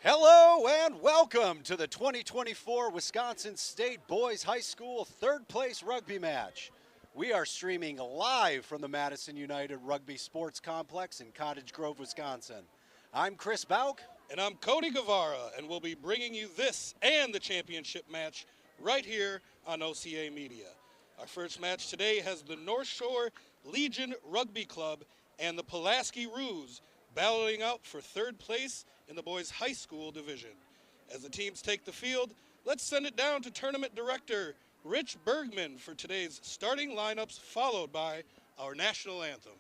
Hello and welcome to the 2024 Wisconsin State Boys High School third place rugby match. We are streaming live from the Madison United Rugby Sports Complex in Cottage Grove, Wisconsin. I'm Chris Bauk. And I'm Cody Guevara, and we'll be bringing you this and the championship match right here on OCA Media. Our first match today has the North Shore Legion Rugby Club and the Pulaski Roos battling out for third place in the boys high school division. As the teams take the field, let's send it down to tournament director Rich Bergman for today's starting lineups, followed by our national anthem.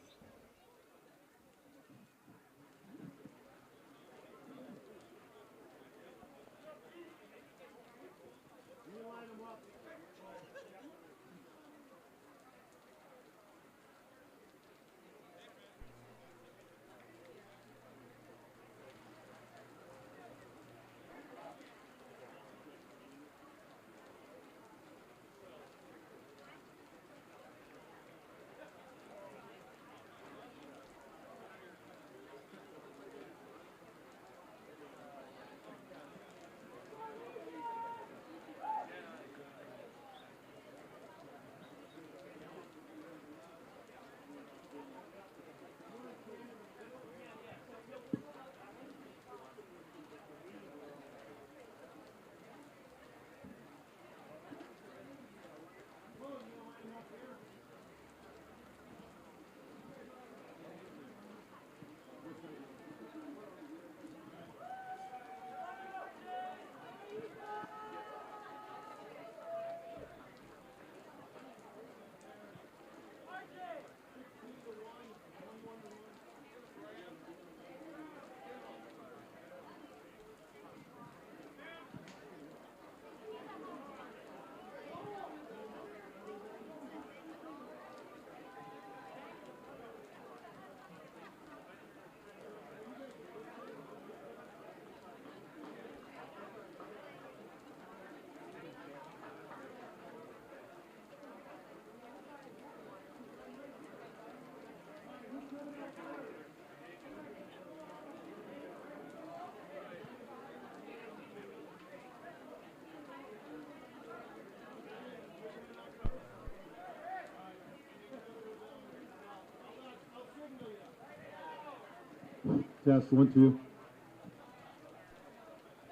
Test, 1, 2.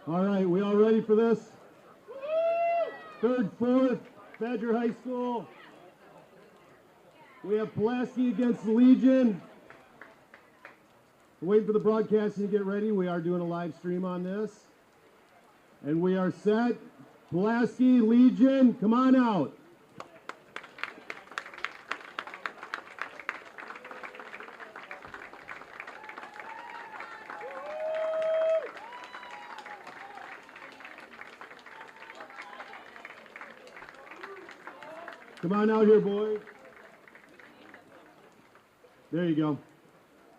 All right, we all ready for this? Third, fourth, Badger High School. We have Pulaski against Legion. We're waiting for the broadcasting to get ready. We are doing a live stream on this. And we are set. Pulaski, Legion, come on out. Come on out here, boys. There you go.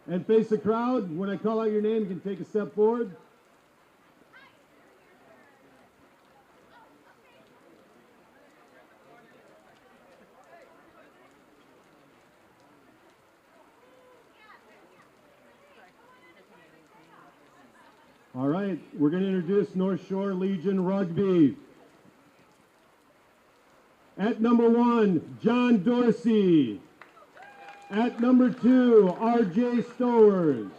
And face the crowd. When I call out your name, you can take a step forward. All right, we're going to introduce North Shore Legion Rugby. At number 1, John Dorsey. At number 2, R.J. Stowers.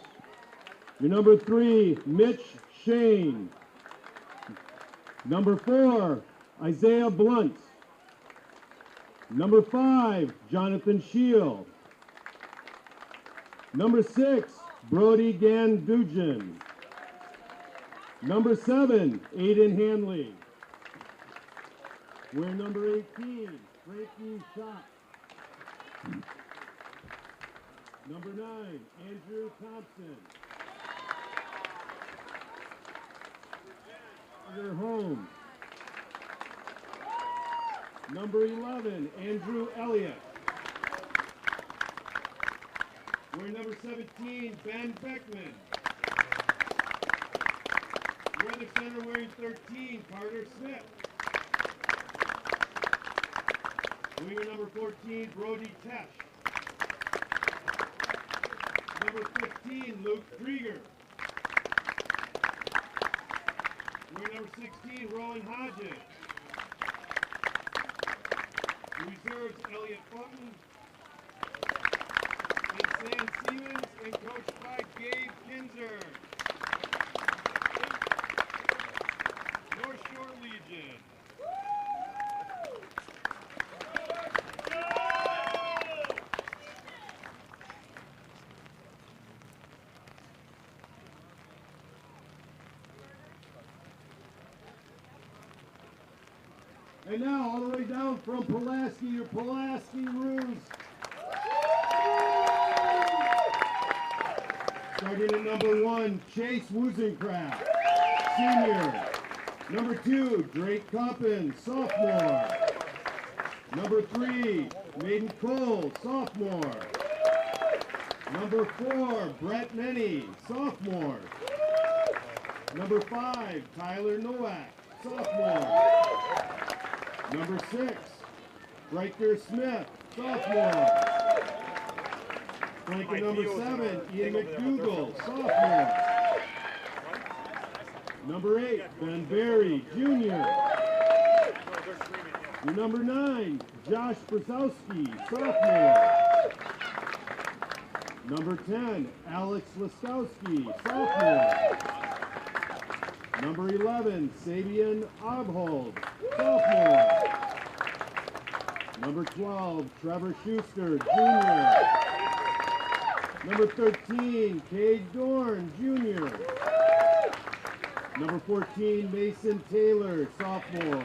Your number 3, Mitch Shane. Number 4, Isaiah Blunt. Number 5, Jonathan Shield. Number 6, Brody Gandujan. Number 7, Aiden Hanley. We're number 18, Frankie Schott. Number 9, Andrew Thompson. Carter Holmes. Number 11, Andrew Elliott. We're number 17, Ben Beckman. We're the center wearing 13, Carter Smith. Winger number 14, Brody Tesh. Number 15, Luke Krieger. Wearing number 16, Rowan Hodges. Reserves, Elliot Fulton and Sam Siemens, and coached by Gabe Kinzer. North Shore Legion. And now, all the way down from Pulaski, your Pulaski Roos. Starting at number 1, Chase Woozencraft, senior. Number 2, Drake Coppin, sophomore. Number 3, Maiden Cole, sophomore. Number 4, Brett Nenny, sophomore. Number 5, Tyler Nowak, sophomore. Number 6, Riker Smith, sophomore. Flanker number 7, Ian McDougall, sophomore. Number 8, Ben Berry, junior. Your number 9, Josh Brzezowski, sophomore. Number 10, Alex Laskowski, sophomore. Number 11, Sabian Obhold, sophomore. Number 12, Trevor Schuster, junior. Number 13, Cade Dorn, junior. Number 14, Mason Taylor, sophomore.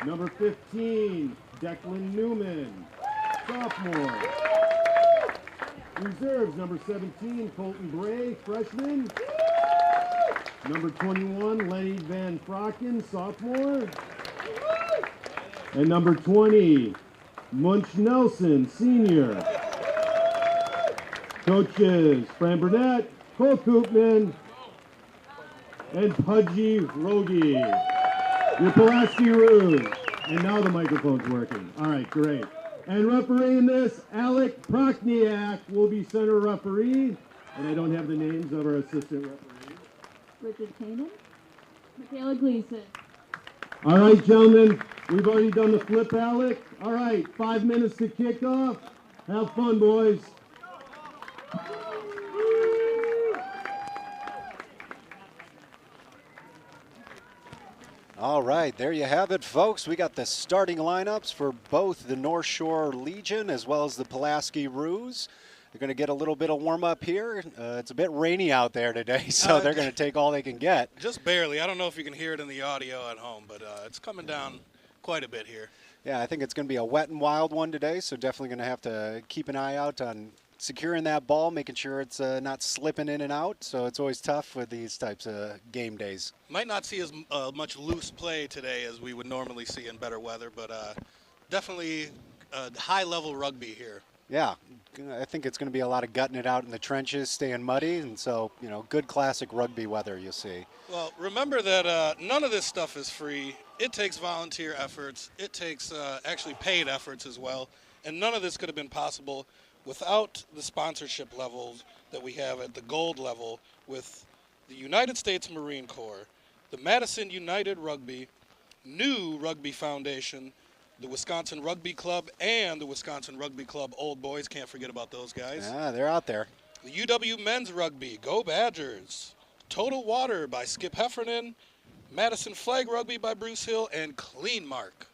Number 15, Declan Newman, sophomore. Reserves, number 17, Colton Bray, freshman. Number 21, Lenny Van Frocken, sophomore. And number 20, Munch Nelson, senior. Coaches, Fran Burnett, Cole Koopman, and Pudgy Rogie. Your Pulaski Roos. And now the microphone's working. All right, great. And refereeing this, Alec Prochniak will be center referee. And I don't have the names of our assistant referees. Richard Kanan, Michaela Gleason. All right, gentlemen, we've already done the flip, Alec. All right, 5 minutes to kick off. Have fun, boys. All right, there you have it, folks. We got the starting lineups for both the North Shore Legion as well as the Pulaski Roos. They're going to get a little bit of warm-up here. It's a bit rainy out there today, so they're going to take all they can get. Just barely. I don't know if you can hear it in the audio at home, but it's coming down quite a bit here. Yeah, I think it's going to be a wet and wild one today, so definitely going to have to keep an eye out on securing that ball, making sure it's not slipping in and out. So it's always tough with these types of game days. Might not see as much loose play today as we would normally see in better weather, but definitely high-level rugby here. Yeah, I think it's going to be a lot of gutting it out in the trenches, staying muddy, and so, good classic rugby weather you'll see. Well, remember that none of this stuff is free. It takes volunteer efforts. It takes actually paid efforts as well, and none of this could have been possible without the sponsorship levels that we have at the gold level with the United States Marine Corps, the Madison United Rugby, New Rugby Foundation, the Wisconsin Rugby Club, and the Wisconsin Rugby Club Old Boys. Can't forget about those guys. Yeah, they're out there. The UW Men's Rugby, Go Badgers. Total Water by Skip Heffernan. Madison Flag Rugby by Bruce Hill, and Clean Mark.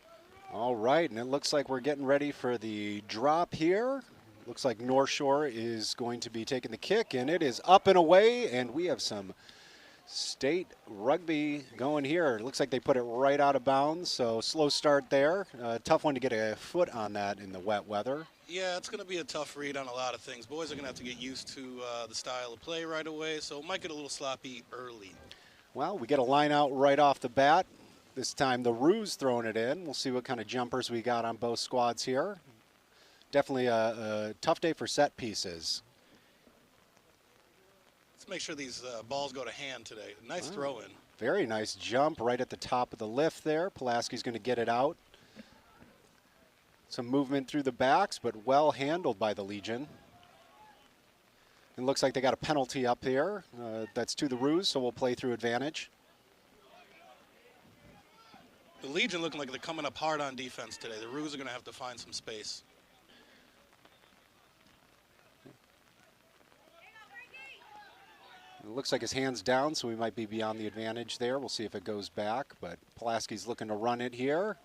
All right, and it looks like we're getting ready for the drop here. Looks like North Shore is going to be taking the kick, and it is up and away, and we have some state rugby going here. It looks like they put it right out of bounds, so slow start there. Tough one to get a foot on that in the wet weather. Yeah, it's going to be a tough read on a lot of things. Boys are going to have to get used to the style of play right away, so it might get a little sloppy early. Well, we get a line out right off the bat. This time the Roos throwing it in. We'll see what kind of jumpers we got on both squads here. Definitely a tough day for set pieces. Let's make sure these balls go to hand today. Nice throw in. Very nice jump right at the top of the lift there. Pulaski's going to get it out. Some movement through the backs, but well handled by the Legion. It looks like they got a penalty up here. That's to the Roos, so we'll play through advantage. The Legion looking like they're coming up hard on defense today. The Roos are going to have to find some space. It looks like his hand's down, so we might be beyond the advantage there. We'll see if it goes back, but Pulaski's looking to run it here.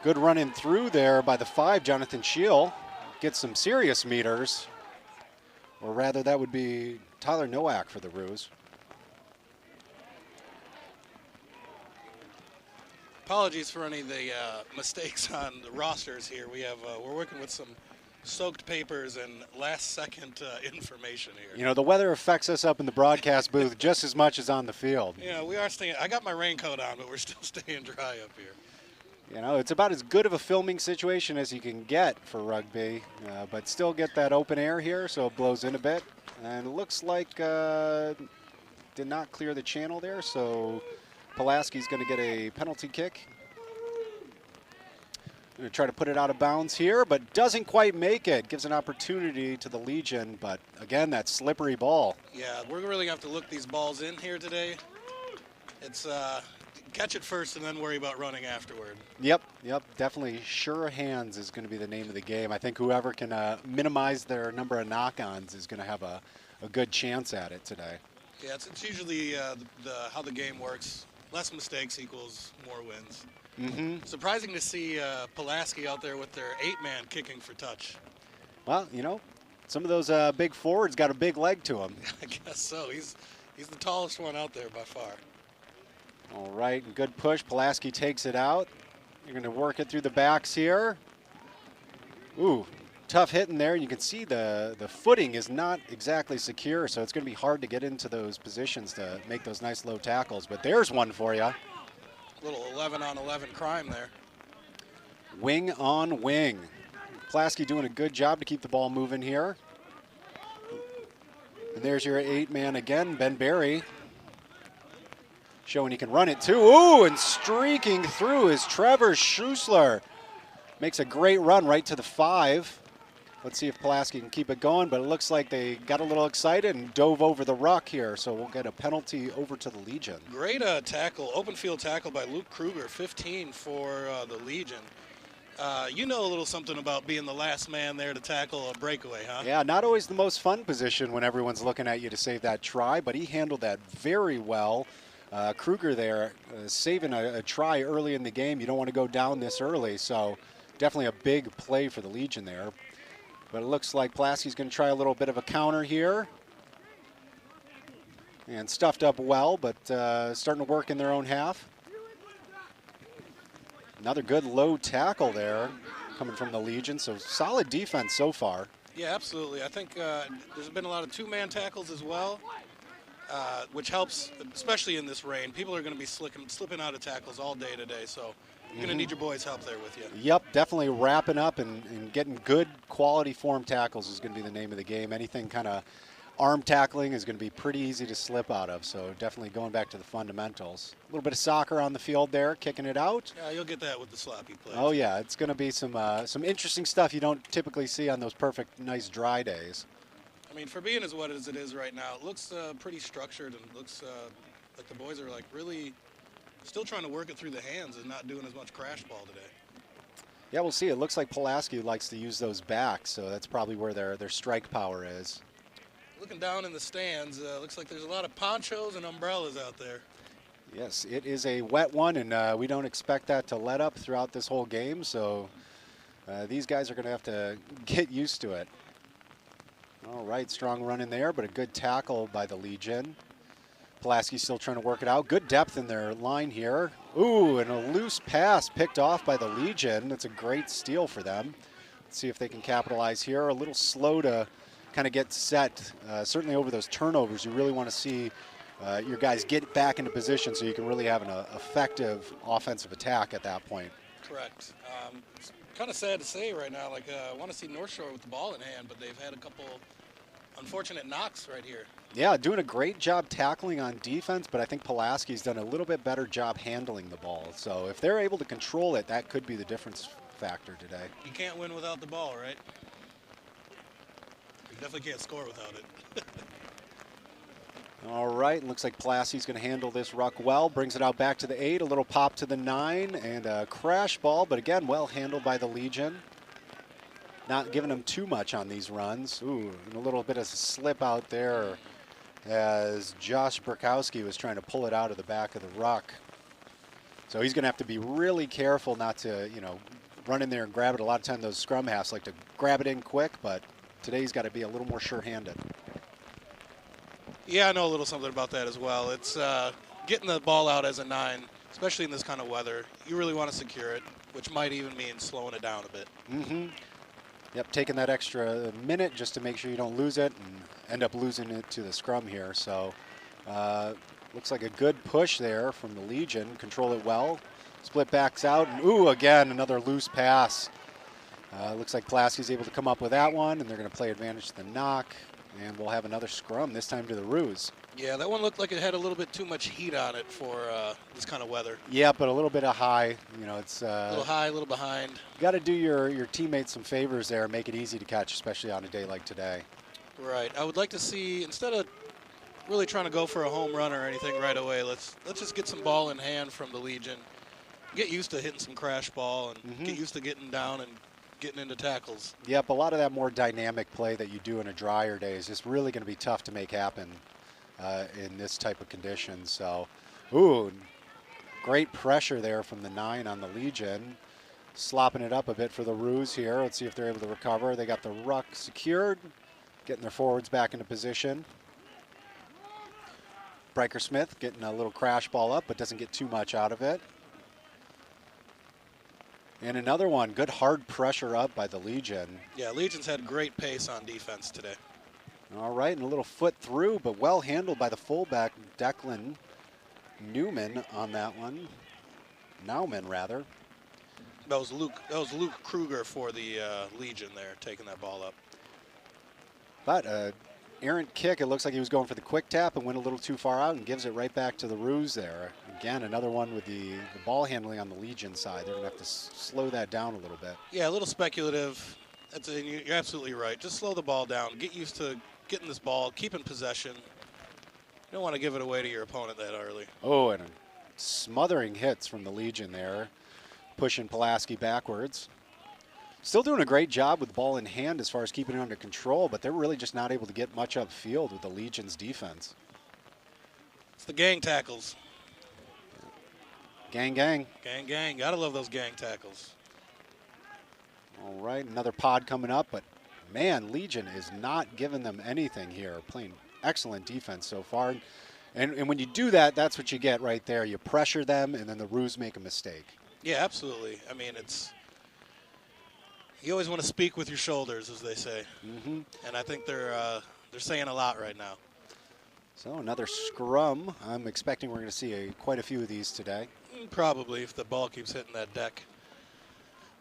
Good run in through there by the 5, Jonathan Scheel. Gets some serious meters. Or rather, that would be Tyler Nowak for the Roos. Apologies for any of the mistakes on the rosters here. We're working with some soaked papers and last-second information here. You know, the weather affects us up in the broadcast booth just as much as on the field. Yeah, we are staying. I got my raincoat on, but we're still staying dry up here. You know, it's about as good of a filming situation as you can get for rugby, but still get that open air here, so it blows in a bit. And it looks like did not clear the channel there, so Pulaski's going to get a penalty kick. Going to try to put it out of bounds here, but doesn't quite make it. Gives an opportunity to the Legion, but again, that slippery ball. Yeah, we're really going to have to look these balls in here today. It's catch it first and then worry about running afterward. Yep, definitely sure hands is going to be the name of the game. I think whoever can minimize their number of knock-ons is going to have a good chance at it today. Yeah, it's usually how the game works. Less mistakes equals more wins. Mm-hmm. Surprising to see Pulaski out there with their 8-man kicking for touch. Well, you know, some of those big forwards got a big leg to them. I guess so. He's the tallest one out there by far. All right, good push. Pulaski takes it out. You're going to work it through the backs here. Ooh, tough hit in there. You can see the footing is not exactly secure, so it's going to be hard to get into those positions to make those nice low tackles. But there's one for you. Little 11-on-11 crime there. Wing on wing. Pulaski doing a good job to keep the ball moving here. And there's your 8-man again, Ben Berry. Showing he can run it too. Ooh, and streaking through is Trevor Schusler. Makes a great run right to the 5. Let's see if Pulaski can keep it going, but it looks like they got a little excited and dove over the ruck here, so we'll get a penalty over to the Legion. Great tackle, open field tackle by Luke Kruger, 15 for the Legion. You know a little something about being the last man there to tackle a breakaway, huh? Yeah, not always the most fun position when everyone's looking at you to save that try, but he handled that very well. Kruger there saving a try early in the game. You don't want to go down this early, so definitely a big play for the Legion there. But it looks like Pulaski's going to try a little bit of a counter here. And stuffed up well, but starting to work in their own half. Another good low tackle there coming from the Legion, so solid defense so far. Yeah, absolutely. I think there's been a lot of 2-man tackles as well. Which helps, especially in this rain. People are going to be slipping out of tackles all day today, so you're going to need your boys' help there with you. Yep, definitely wrapping up and getting good quality form tackles is going to be the name of the game. Anything kind of arm tackling is going to be pretty easy to slip out of, so definitely going back to the fundamentals. A little bit of soccer on the field there, kicking it out. Yeah, you'll get that with the sloppy plays. Oh, yeah, it's going to be some interesting stuff you don't typically see on those perfect, nice dry days. I mean, for being as wet as it is right now, it looks pretty structured and looks like the boys are like really still trying to work it through the hands and not doing as much crash ball today. Yeah, we'll see. It looks like Pulaski likes to use those backs, so that's probably where their strike power is. Looking down in the stands, looks like there's a lot of ponchos and umbrellas out there. Yes, it is a wet one, and we don't expect that to let up throughout this whole game, so these guys are going to have to get used to it. All right, strong run in there, but a good tackle by the Legion. Pulaski's still trying to work it out. Good depth in their line here. Ooh, and a loose pass picked off by the Legion. That's a great steal for them. Let's see if they can capitalize here. A little slow to kind of get set. Certainly over those turnovers, you really want to see your guys get back into position so you can really have an effective offensive attack at that point. Correct. It's kind of sad to say right now, like I want to see North Shore with the ball in hand, but they've had a couple unfortunate knocks right here. Yeah, doing a great job tackling on defense, but I think Pulaski's done a little bit better job handling the ball. So if they're able to control it, that could be the difference factor today. You can't win without the ball, right? Definitely can't score without it. All right, looks like Pulaski's going to handle this ruck well. Brings it out back to the 8, a little pop to the 9, and a crash ball, but again, well handled by the Legion. Not giving them too much on these runs. Ooh, and a little bit of a slip out there as Josh Burkowski was trying to pull it out of the back of the ruck. So he's going to have to be really careful not to, run in there and grab it. A lot of times those scrum halves like to grab it in quick, but today he's got to be a little more sure-handed. Yeah, I know a little something about that as well. It's getting the ball out as a 9, especially in this kind of weather. You really want to secure it, which might even mean slowing it down a bit. Mm-hmm. Yep, taking that extra minute just to make sure you don't lose it and end up losing it to the scrum here. So looks like a good push there from the Legion. Control it well. Split backs out, and ooh, again, another loose pass. Looks like Pulaski's able to come up with that one, and they're going to play advantage to the knock. And we'll have another scrum, this time to the Roos. Yeah, that one looked like it had a little bit too much heat on it for this kind of weather. Yeah, but a little bit of high. It's a little high, a little behind. You got to do your teammates some favors there and make it easy to catch, especially on a day like today. Right. I would like to see, instead of really trying to go for a home run or anything right away, let's just get some ball in hand from the Legion. Get used to hitting some crash ball and get used to getting down and getting into tackles. Yep, a lot of that more dynamic play that you do in a drier day is just really going to be tough to make happen in this type of conditions. So, ooh, great pressure there from the 9 on the Legion. Slopping it up a bit for the Roos here. Let's see if they're able to recover. They got the ruck secured, getting their forwards back into position. Bryker Smith getting a little crash ball up, but doesn't get too much out of it. And another one, good hard pressure up by the Legion. Yeah, Legion's had great pace on defense today. All right, and a little foot through, but well handled by the fullback, Declan Newman on that one. Nauman, rather. That was Luke Kruger for the Legion there, taking that ball up. But errant kick, it looks like he was going for the quick tap and went a little too far out and gives it right back to the Roos there. Again, another one with the ball handling on the Legion side. They're going to have to slow that down a little bit. Yeah, a little speculative. You're absolutely right. Just slow the ball down. Get used to getting this ball, keeping possession. You don't want to give it away to your opponent that early. Oh, and smothering hits from the Legion there, pushing Pulaski backwards. Still doing a great job with the ball in hand as far as keeping it under control, but they're really just not able to get much upfield with the Legion's defense. It's the gang tackles. Gang, gang. Gang, gang. Gotta love those gang tackles. All right, another pod coming up, but man, Legion is not giving them anything here. Playing excellent defense so far. And when you do that, that's what you get right there. You pressure them, and then the Roos make a mistake. Yeah, absolutely. I mean, you always want to speak with your shoulders, as they say. Mm-hmm. And I think they're saying a lot right now. So another scrum. I'm expecting we're going to see quite a few of these today. Probably, if the ball keeps hitting that deck.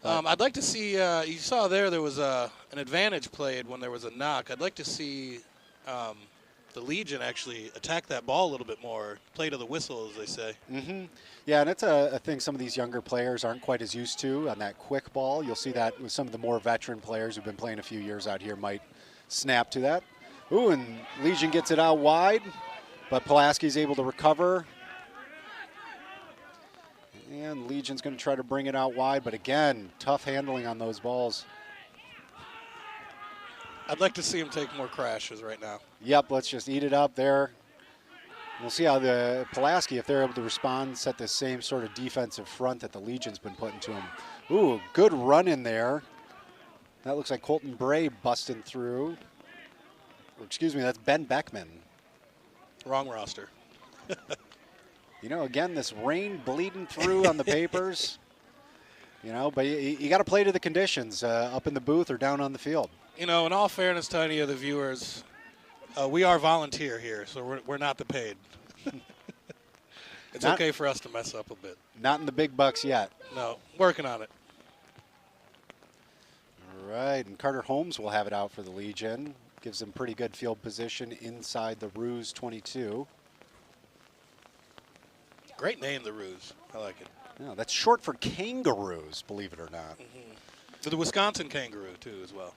I'd like to see, you saw there was an advantage played when there was a knock. I'd like to see the Legion actually attack that ball a little bit more, play to the whistle, as they say. Mm-hmm. Yeah, and it's a thing some of these younger players aren't quite as used to on that quick ball. You'll see that with some of the more veteran players who've been playing a few years out here might snap to that. Ooh, and Legion gets it out wide, but Pulaski's able to recover. And Legion's going to try to bring it out wide, but again, tough handling on those balls. I'd like to see him take more crashes right now. Yep, let's just eat it up there. We'll see how the Pulaski, if they're able to respond, set the same sort of defensive front that the Legion's been putting to them. Ooh, good run in there. That looks like Colton Bray busting through. Or, excuse me, that's Ben Beckman. Wrong roster. Again, this rain bleeding through on the papers. But you got to play to the conditions up in the booth or down on the field. In all fairness to any of the viewers, we are volunteer here, so we're not the paid. It's okay for us to mess up a bit. Not in the big bucks yet. No, working on it. All right, and Carter Holmes will have it out for the Legion. Gives them pretty good field position inside the Roos 22. Great name, the Roos. I like it. Yeah, that's short for kangaroos, believe it or not. Mm-hmm. The Wisconsin kangaroo, too, as well.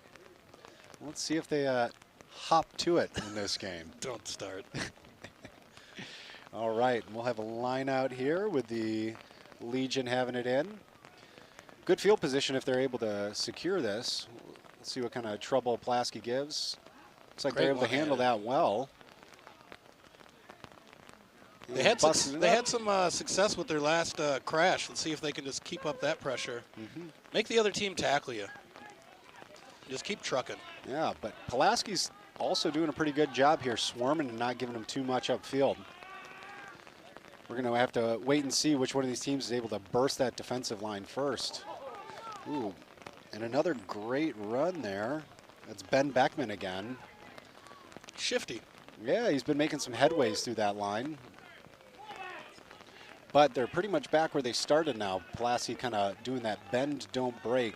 Let's see if they hop to it in this game. Don't start. All right, we'll have a line out here with the Legion having it in. Good field position if they're able to secure this. Let's see what kind of trouble Pulaski gives. Looks like they're able to handle that well. They had some success with their last crash. Let's see if they can just keep up that pressure. Make the other team tackle you. Just keep trucking. Yeah, but Pulaski's also doing a pretty good job here, swarming and not giving them too much upfield. We're going to have to wait and see which one of these teams is able to burst that defensive line first. Ooh, and another great run there. That's Ben Beckman again. Shifty. Yeah, he's been making some headways through that line. But they're pretty much back where they started now. Pulaski kind of doing that bend, don't break.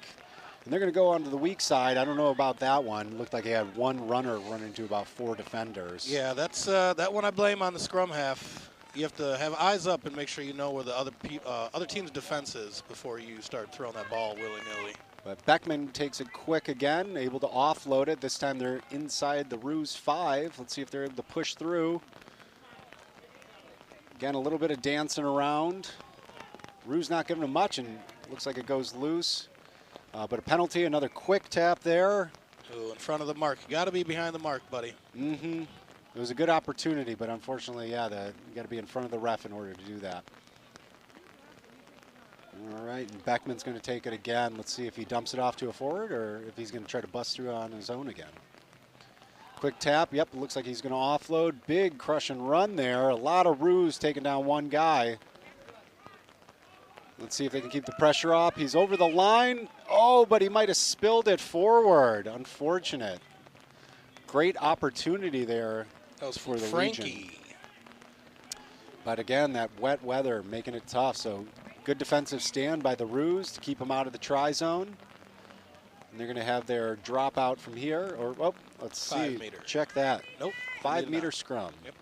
And they're going to go onto the weak side. I don't know about that one. Looked like he had one runner run into about 4 defenders. Yeah, that's that one I blame on the scrum half. You have to have eyes up and make sure you know where the other team's defense is before you start throwing that ball willy-nilly. But Beckman takes it quick again, able to offload it. This time they're inside the Roos 5. Let's see if they're able to push through. Again, a little bit of dancing around. Roos not giving them much, and looks like it goes loose. But a penalty, another quick tap there. Ooh, in front of the mark. You got to be behind the mark, buddy. It was a good opportunity, but unfortunately, yeah, you got to be in front of the ref in order to do that. All right, and Beckman's going to take it again. Let's see if he dumps it off to a forward or if he's going to try to bust through on his own again. Quick tap. Yep, it looks like he's going to offload. Big crush and run there. A lot of Roos taking down one guy. Let's see if they can keep the pressure off. He's over the line. Oh, but he might have spilled it forward. Unfortunate. Great opportunity there. That was for the Frankie. Legion. But again, that wet weather making it tough. So good defensive stand by the Roos to keep them out of the try zone. And they're going to have their drop out from here. Or, oh, let's see. 5 meter. Check that. Nope. 5 meter scrum. Yep.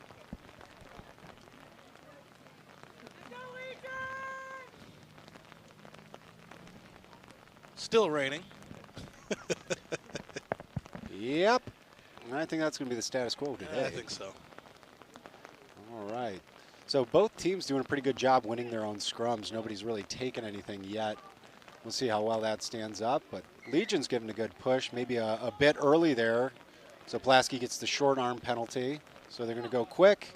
Still raining. Yep. And I think that's going to be the status quo today. I think so. All right. So both teams doing a pretty good job winning their own scrums. Nobody's really taken anything yet. We'll see how well that stands up. But Legion's giving a good push, maybe a bit early there. So Pulaski gets the short arm penalty. So they're going to go quick,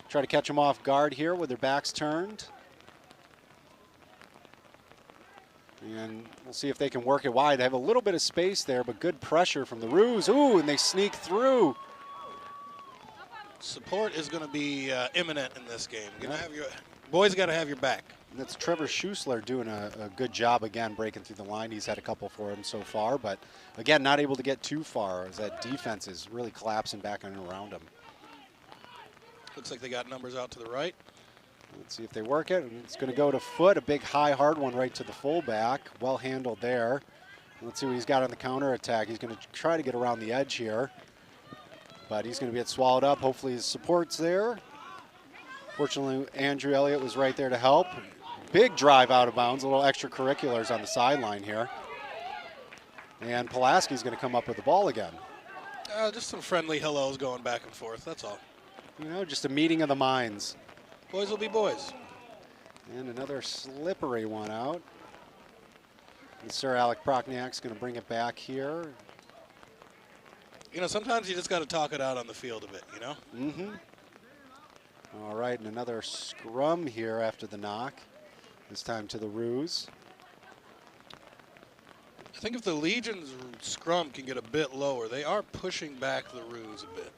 try to catch them off guard here with their backs turned. And we'll see if they can work it wide. They have a little bit of space there, but good pressure from the Roos. Ooh, and they sneak through. Support is going to be imminent in this game. Boys got to have your back. And that's Trevor Schussler doing a good job again, breaking through the line. He's had a couple for him so far, but again, not able to get too far as that defense is really collapsing back and around him. Looks like they got numbers out to the right. Let's see if they work it. It's going to go to foot, a big high hard one right to the fullback. Well handled there. Let's see what he's got on the counter attack. He's going to try to get around the edge here, but he's going to get swallowed up. Hopefully his support's there. Fortunately, Andrew Elliott was right there to help. Big drive out of bounds, a little extracurriculars on the sideline here. And Pulaski's going to come up with the ball again. Just some friendly hellos going back and forth, that's all. You know, just a meeting of the minds. Boys will be boys. And another slippery one out. And Sir Alec Prochniak's going to bring it back here. You know, sometimes you just got to talk it out on the field a bit, you know? All right, and another scrum here after the knock. This time to the Roos. I think if the Legion's scrum can get a bit lower, they are pushing back the Roos a bit.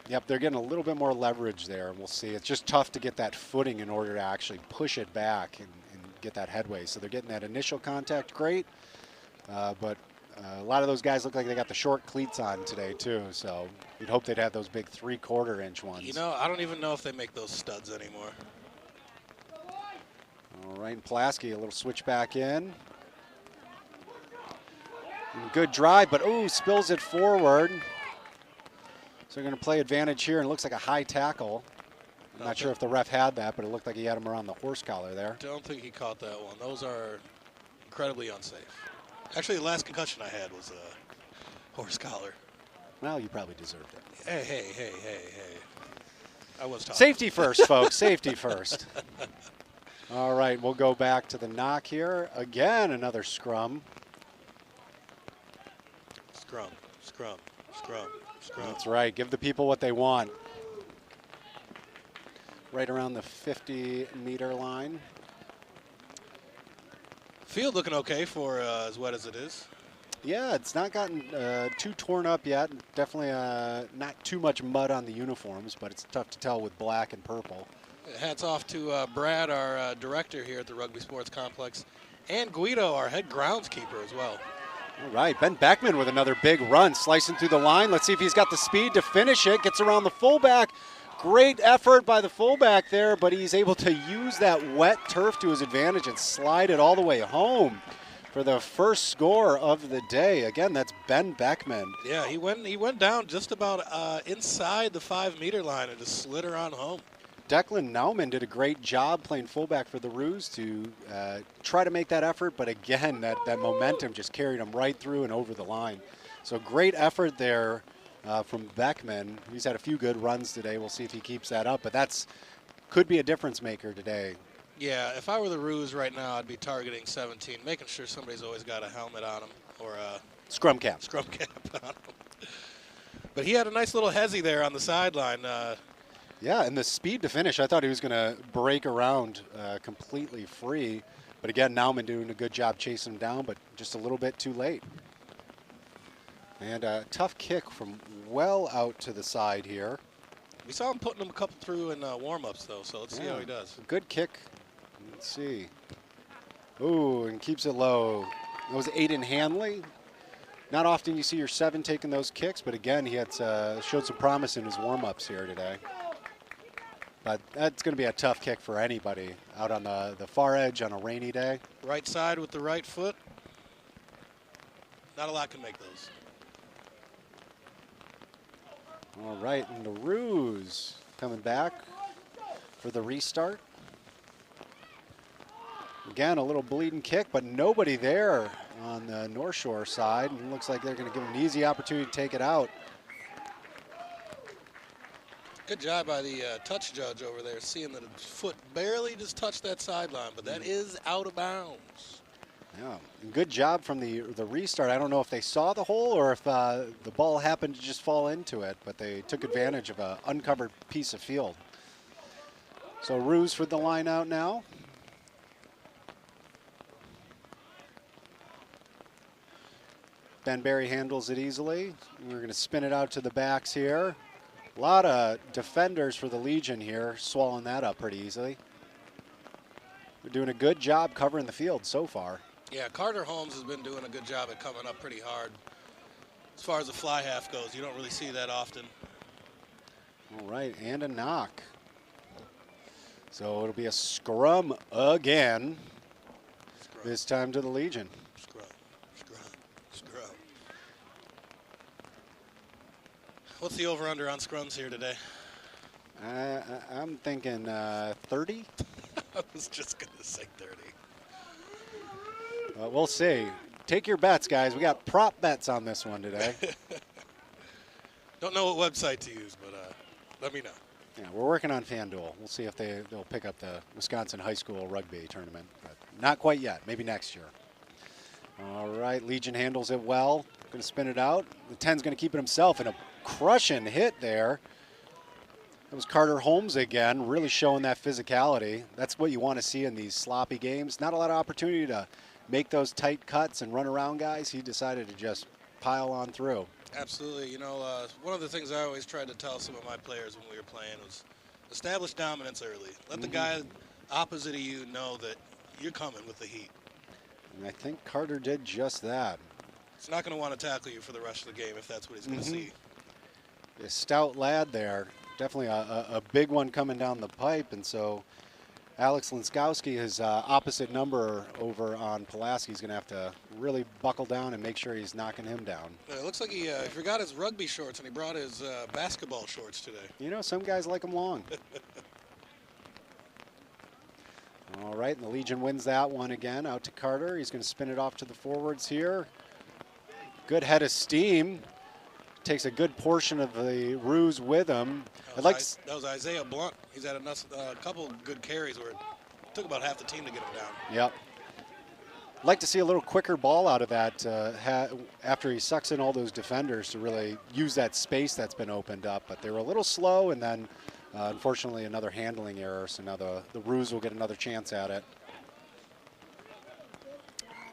Yep, they're getting a little bit more leverage there, and we'll see. It's just tough to get that footing in order to actually push it back and get that headway. So they're getting that initial contact great, but a lot of those guys look like they got the short cleats on today too, so you'd hope they'd have those big 3/4 inch ones. You know, I don't even know if they make those studs anymore. All right, and Pulaski, a little switch back in. And good drive, but ooh, spills it forward. So they're going to play advantage here, and it looks like a high tackle. I'm not sure if the ref had that, but it looked like he had him around the horse collar there. Don't think he caught that one. Those are incredibly unsafe. Actually, the last concussion I had was a horse collar. Well, you probably deserved it. Hey. I was talking. Safety first, folks. Safety first. All right, we'll go back to the knock here. Again, another scrum. Scrum. That's right. Give the people what they want. Right around the 50-meter line. Field looking okay for as wet as it is. Yeah, it's not gotten too torn up yet. Definitely not too much mud on the uniforms, but it's tough to tell with black and purple. Hats off to Brad, our director here at the Rugby Sports Complex, and Guido, our head groundskeeper as well. All right, Ben Beckman with another big run, slicing through the line. Let's see if he's got the speed to finish it. Gets around the fullback. Great effort by the fullback there, but he's able to use that wet turf to his advantage and slide it all the way home for the first score of the day. Again, that's Ben Beckman. Yeah, he went down just about inside the 5-meter line and just slid her on home. Declan Nauman did a great job playing fullback for the Roos to try to make that effort, but again, that momentum just carried him right through and over the line. So great effort there from Beckman. He's had a few good runs today. We'll see if he keeps that up, but could be a difference maker today. Yeah, if I were the Roos right now, I'd be targeting 17, making sure somebody's always got a helmet on him or a scrum cap on him. But he had a nice little hezzy there on the sideline. Yeah, and the speed to finish, I thought he was going to break around completely free. But again, Nauman doing a good job chasing him down, but just a little bit too late. And a tough kick from well out to the side here. We saw him putting him a couple through in warm-ups, though, so let's see how he does. Good kick. Let's see. Ooh, and keeps it low. That was Aiden Hanley. Not often you see your 7 taking those kicks, but again, he had showed some promise in his warm-ups here today. But that's going to be a tough kick for anybody out on the far edge on a rainy day. Right side with the right foot. Not a lot can make those. All right, and the Roos coming back for the restart. Again, a little bleeding kick, but nobody there on the North Shore side. And it looks like they're going to give him an easy opportunity to take it out. Good job by the touch judge over there, seeing that his foot barely just touched that sideline, but that is out of bounds. Yeah, and good job from the restart. I don't know if they saw the hole or if the ball happened to just fall into it, but they took advantage of an uncovered piece of field. So Roos for the line out now. Ben Berry handles it easily. We're going to spin it out to the backs here. A lot of defenders for the Legion here, swallowing that up pretty easily. They're doing a good job covering the field so far. Yeah, Carter Holmes has been doing a good job at coming up pretty hard. As far as the fly half goes, you don't really see that often. All right, and a knock. So it'll be a scrum again. This time to the Legion. Scrum. What's the over-under on scrums here today? I'm thinking 30. I was just going to say 30. We'll see. Take your bets, guys. We got prop bets on this one today. Don't know what website to use, but let me know. Yeah, we're working on FanDuel. We'll see if they'll pick up the Wisconsin High School Rugby tournament, but not quite yet. Maybe next year. All right, Legion handles it well. Going to spin it out. The 10's going to keep it himself, and a crushing hit there. That was Carter Holmes again, really showing that physicality. That's what you want to see in these sloppy games. Not a lot of opportunity to make those tight cuts and run around guys. He decided to just pile on through. Absolutely. You know, one of the things I always tried to tell some of my players when we were playing was establish dominance early. Let the guy opposite of you know that you're coming with the heat. And I think Carter did just that. He's not going to want to tackle you for the rest of the game if that's what he's going to see. A stout lad there. Definitely a big one coming down the pipe. And so Alex Linskowski, his opposite number over on Pulaski, is going to have to really buckle down and make sure he's knocking him down. It looks like he forgot his rugby shorts and he brought his basketball shorts today. You know, some guys like them long. All right, and the Legion wins that one again. Out to Carter. He's going to spin it off to the forwards here. Good head of steam. takes a good portion of the Roos with him. That was Isaiah Blunt. He's had a couple good carries where it took about half the team to get him down. Yep. I'd like to see a little quicker ball out of that after he sucks in all those defenders to really use that space that's been opened up. But they were a little slow, and then unfortunately another handling error. So now the Roos will get another chance at it.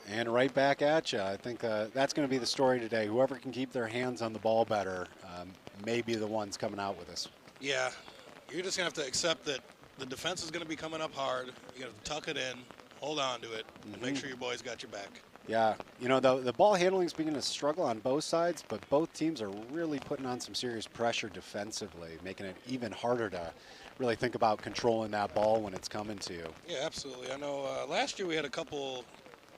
And right back at you. I think that's going to be the story today. Whoever can keep their hands on the ball better may be the ones coming out with this. Yeah, you're just going to have to accept that the defense is going to be coming up hard. You got to tuck it in, hold on to it, and make sure your boys got your back. Yeah, you know, the ball handling is beginning to struggle on both sides, but both teams are really putting on some serious pressure defensively, making it even harder to really think about controlling that ball when it's coming to you. Yeah, absolutely. I know last year we had a couple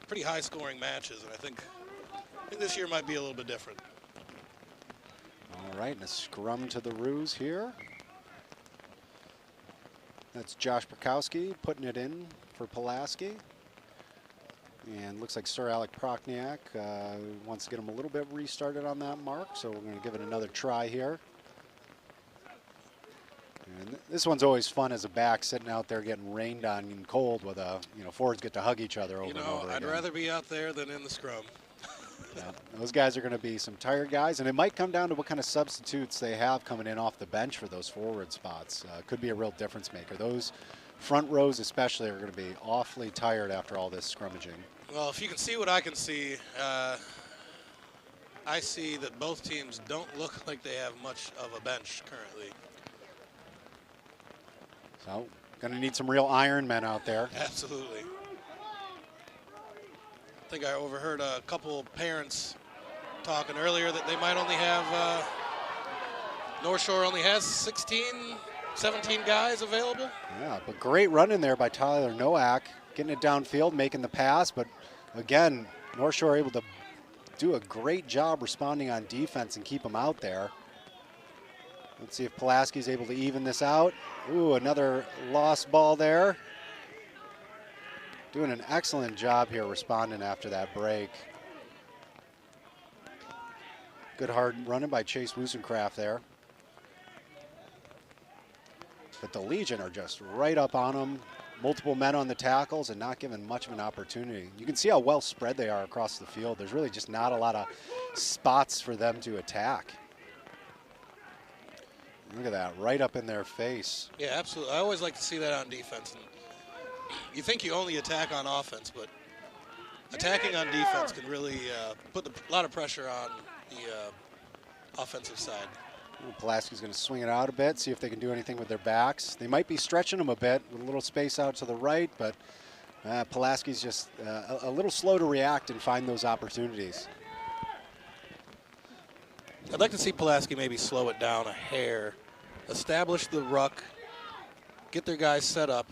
pretty high-scoring matches, and I think this year might be a little bit different. All right, and a scrum to the Roos here. That's Josh Perkowski putting it in for Pulaski. And looks like Sir Alec Prochniak wants to get him a little bit restarted on that mark, so we're going to give it another try here. And this one's always fun as a back, sitting out there getting rained on and cold with forwards get to hug each other over and over I'd again. rather be out there than in the scrum. Yeah, those guys are going to be some tired guys, and it might come down to what kind of substitutes they have coming in off the bench for those forward spots. Could be a real difference maker. Those front rows especially are going to be awfully tired after all this scrummaging. Well, if you can see what I can see, I see that both teams don't look like they have much of a bench currently. So, going to need some real Iron Men out there. Absolutely. I think I overheard a couple parents talking earlier that they might only have, North Shore only has 16, 17 guys available. Yeah, but great run in there by Tyler Nowak, getting it downfield, making the pass, but again, North Shore able to do a great job responding on defense and keep them out there. Let's see if Pulaski's able to even this out. Ooh, another lost ball there. Doing an excellent job here responding after that break. Good hard running by Chase Woosencraft there. But the Legion are just right up on them. Multiple men on the tackles and not given much of an opportunity. You can see how well spread they are across the field. There's really just not a lot of spots for them to attack. Look at that, right up in their face. Yeah, absolutely. I always like to see that on defense. And you think you only attack on offense, but attacking on defense can really put a lot of pressure on the offensive side. Pulaski's going to swing it out a bit, see if they can do anything with their backs. They might be stretching them a bit with a little space out to the right, but Pulaski's just a little slow to react and find those opportunities. I'd like to see Pulaski maybe slow it down a hair, establish the ruck, get their guys set up.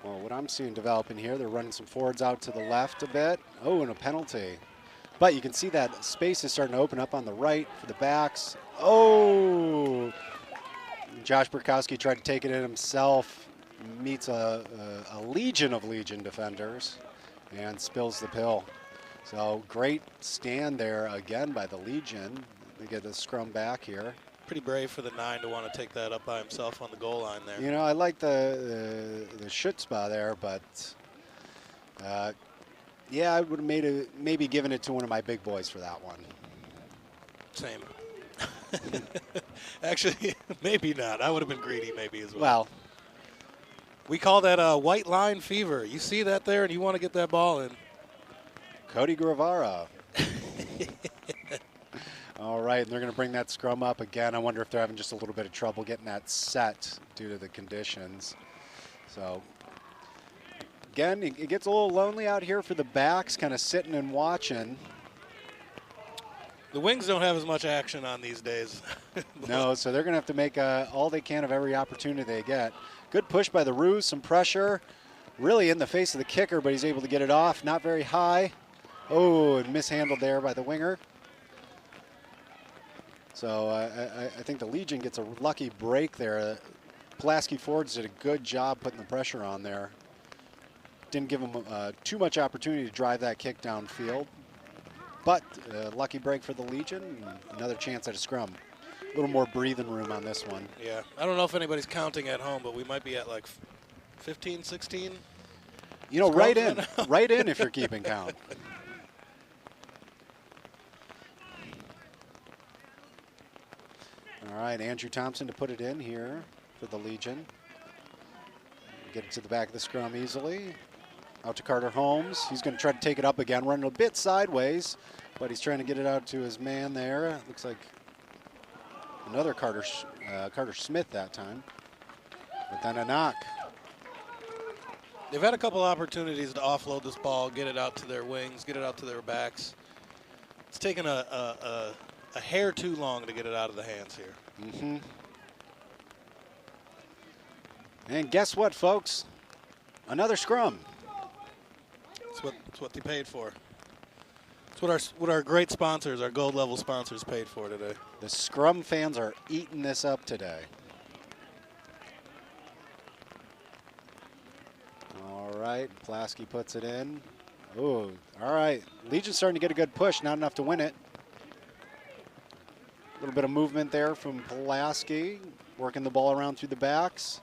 Well, what I'm seeing developing here, they're running some forwards out to the left a bit. Oh, and a penalty. But you can see that space is starting to open up on the right for the backs. Oh! Josh Burkowski tried to take it in himself, meets a legion of Legion defenders, and spills the pill. So great stand there again by the Legion. They get the scrum back here. Pretty brave for the 9 to want to take that up by himself on the goal line there. You know, I like the chutzpah there, but yeah, I would have maybe given it to one of my big boys for that one. Same. Actually, maybe not. I would have been greedy maybe as well. Well, we call that white line fever. You see that there and you want to get that ball in. Cody Guevara. All right, and they're going to bring that scrum up again. I wonder if they're having just a little bit of trouble getting that set due to the conditions. So, again, it gets a little lonely out here for the backs, kind of sitting and watching. The wings don't have as much action on these days. No, so they're going to have to make all they can of every opportunity they get. Good push by the Roos, some pressure. Really in the face of the kicker, but he's able to get it off. Not very high. Oh, and mishandled there by the winger. So I think the Legion gets a lucky break there. Pulaski forwards did a good job putting the pressure on there. Didn't give them too much opportunity to drive that kick downfield. But lucky break for the Legion. Another chance at a scrum. A little more breathing room on this one. Yeah, I don't know if anybody's counting at home, but we might be at like 15, 16. You know, Scrums right in if you're keeping count. All right, Andrew Thompson to put it in here for the Legion. Get it to the back of the scrum easily. Out to Carter Holmes. He's going to try to take it up again, running a bit sideways, but he's trying to get it out to his man there. Looks like another Carter Smith that time. But then a knock. They've had a couple opportunities to offload this ball, get it out to their wings, get it out to their backs. It's taken a hair too long to get it out of the hands here. Mm-hmm. And guess what, folks? Another scrum. That's what they paid for. It's what our great sponsors, our gold level sponsors, paid for today. The scrum fans are eating this up today. All right, Pulaski puts it in. Ooh, all right. Legion's starting to get a good push, not enough to win it. A little bit of movement there from Pulaski, working the ball around through the backs.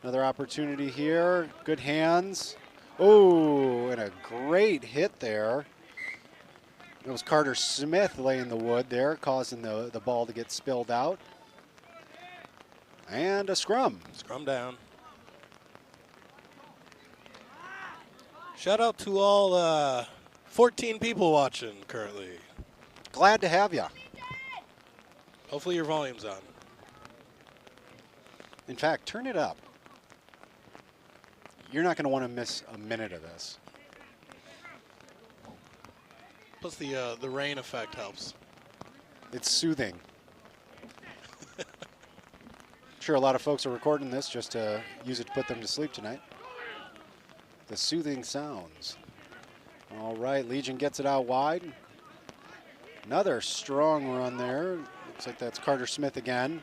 Another opportunity here, good hands. Oh, and a great hit there. It was Carter Smith laying the wood there, causing the ball to get spilled out. And a scrum. Scrum down. Shout out to all 14 people watching currently. Glad to have you. Hopefully your volume's on. In fact, turn it up. You're not going to want to miss a minute of this. Plus the rain effect helps. It's soothing. Sure, a lot of folks are recording this just to use it to put them to sleep tonight. The soothing sounds. All right, Legion gets it out wide. Another strong run there. Looks like that's Carter Smith again.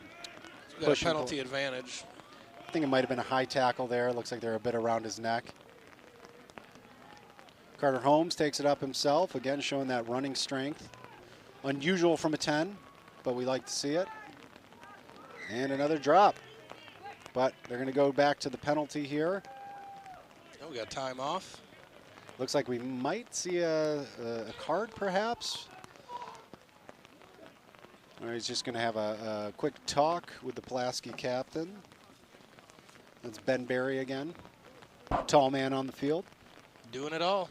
So we got a penalty advantage. I think it might have been a high tackle there. Looks like they're a bit around his neck. Carter Holmes takes it up himself, again showing that running strength. Unusual from a 10, but we like to see it. And another drop. But they're going to go back to the penalty here. Oh, we got time off. Looks like we might see a card, perhaps. Or he's just going to have a quick talk with the Pulaski captain. That's Ben Berry again. Tall man on the field. Doing it all.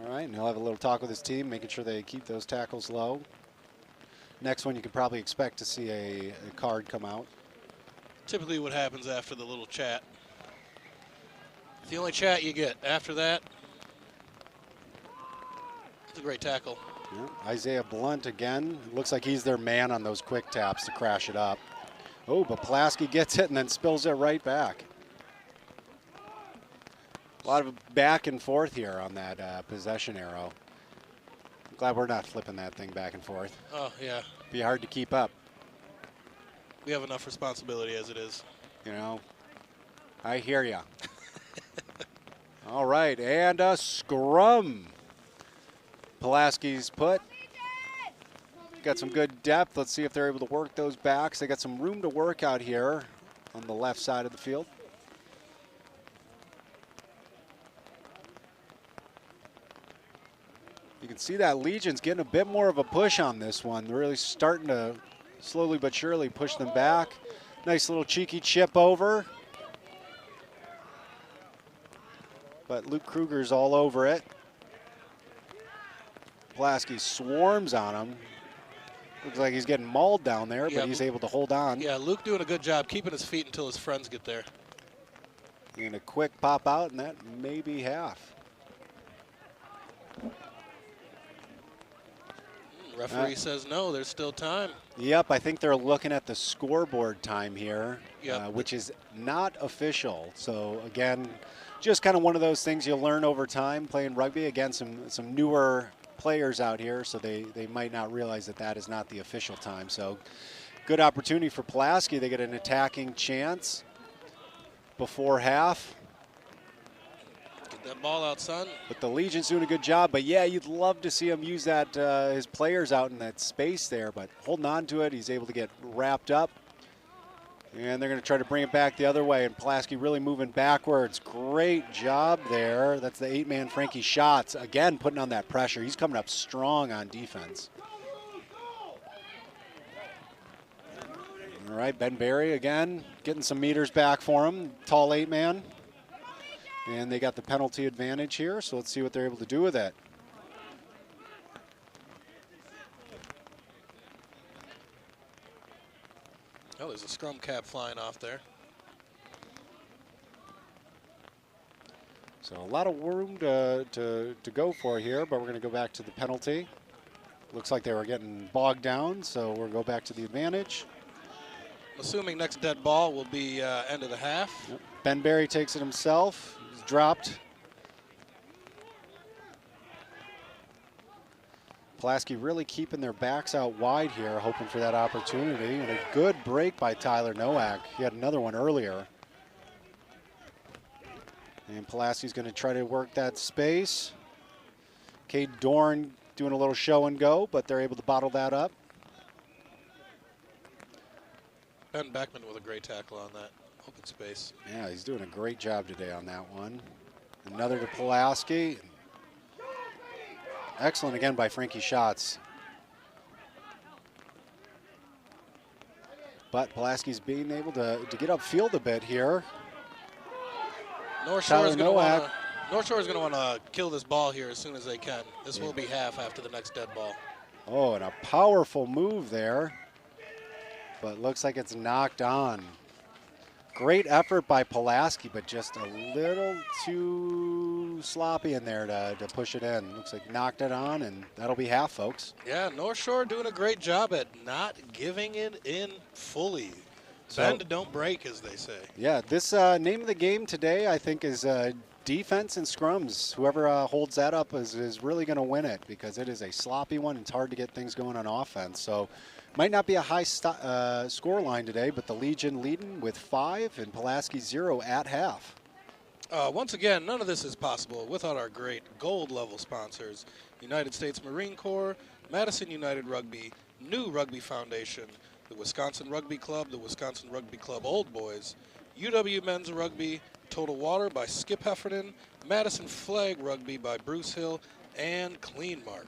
All right, and he'll have a little talk with his team, making sure they keep those tackles low. Next one, you could probably expect to see a card come out. Typically what happens after the little chat. It's the only chat you get. After that, it's a great tackle. Yeah, Isaiah Blunt again. Looks like he's their man on those quick taps to crash it up. Oh, but Pulaski gets it and then spills it right back. A lot of back and forth here on that possession arrow. I'm glad we're not flipping that thing back and forth. Oh, yeah. Be hard to keep up. We have enough responsibility as it is. You know, I hear ya. All right, and a scrum. Pulaski's put. Got some good depth. Let's see if they're able to work those backs. They got some room to work out here on the left side of the field. You can see that Legion's getting a bit more of a push on this one. They're really starting to slowly but surely push them back. Nice little cheeky chip over. But Luke Kruger's all over it. Pulaski swarms on him. Looks like he's getting mauled down there, yeah, but he's able to hold on. Yeah, Luke doing a good job keeping his feet until his friends get there. And a quick pop out, and that may be half. Referee says no, there's still time. Yep, I think they're looking at the scoreboard time here, yep. Which is not official. So again, just kind of one of those things you'll learn over time playing rugby. Again, some newer players out here, so they might not realize that that is not the official time. So good opportunity for Pulaski. They get an attacking chance before half. that ball out, son. But the Legion's doing a good job. But, yeah, you'd love to see him use that his players out in that space there. But holding on to it, he's able to get wrapped up. And they're going to try to bring it back the other way. And Pulaski really moving backwards. Great job there. That's the 8-man Frankie Schatz. Again, putting on that pressure. He's coming up strong on defense. All right, Ben Berry again, getting some meters back for him. Tall 8-man. And they got the penalty advantage here, so let's see what they're able to do with it. Oh, there's a scrum cap flying off there. So a lot of room to go for here, but we're going to go back to the penalty. Looks like they were getting bogged down, so we'll go back to the advantage. Assuming next dead ball will be end of the half. Yep. Ben Berry takes it himself. He's dropped. Pulaski really keeping their backs out wide here, hoping for that opportunity. And a good break by Tyler Nowak. He had another one earlier. And Pulaski's going to try to work that space. Cade Dorn doing a little show and go, but they're able to bottle that up. Ben Beckman with a great tackle on that open space. Yeah, he's doing a great job today on that one. Another to Pulaski. Excellent again by Frankie Schatz. But Pulaski's being able to get upfield a bit here. North Shore is going to want to kill this ball here as soon as they can. This will be half after the next dead ball. Oh, and a powerful move there. But looks like it's knocked on. Great effort by Pulaski, but just a little too sloppy in there to push it in. Looks like knocked it on, and that'll be half, folks. Yeah, North Shore doing a great job at not giving it in fully. Bend, don't break, as they say. Yeah, this name of the game today, I think, is defense and scrums. Whoever holds that up is really going to win it, because it is a sloppy one. It's hard to get things going on offense. So might not be a high score line today, but the Legion leading with 5 and Pulaski 0 at half. Once again, none of this is possible without our great gold-level sponsors, United States Marine Corps, Madison United Rugby, New Rugby Foundation, the Wisconsin Rugby Club, the Wisconsin Rugby Club Old Boys, UW Men's Rugby, Total Water by Skip Heffernan, Madison Flag Rugby by Bruce Hill, and Clean Mark.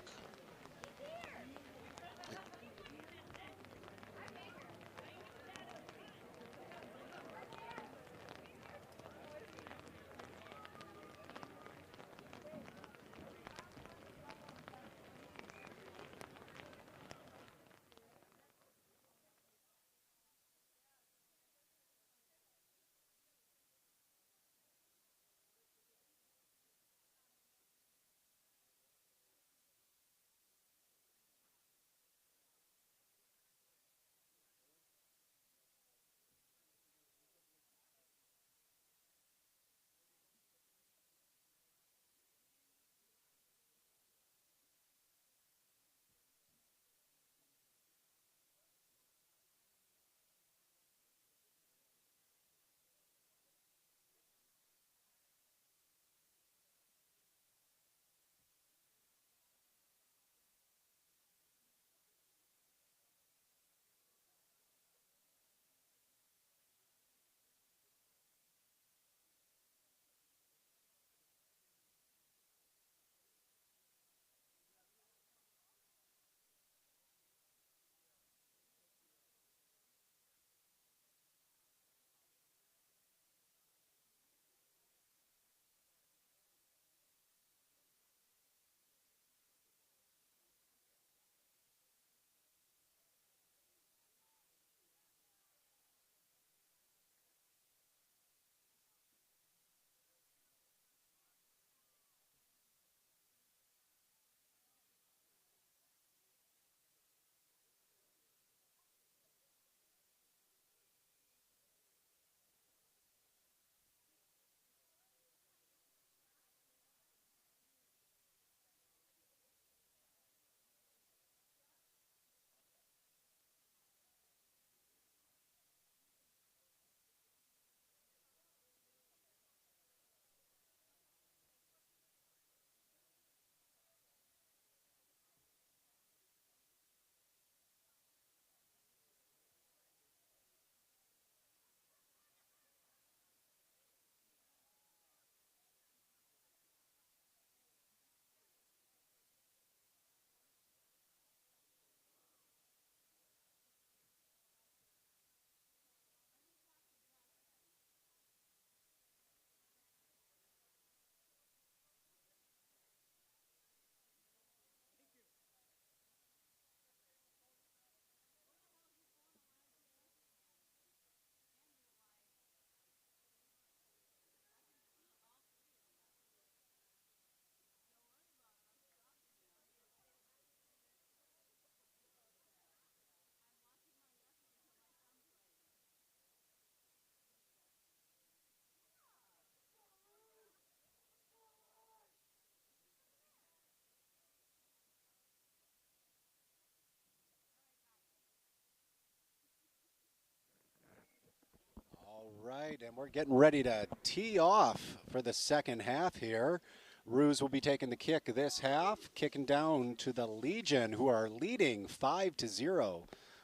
right, and we're getting ready to tee off for the second half here. Roos will be taking the kick this half, kicking down to the Legion, who are leading 5-0.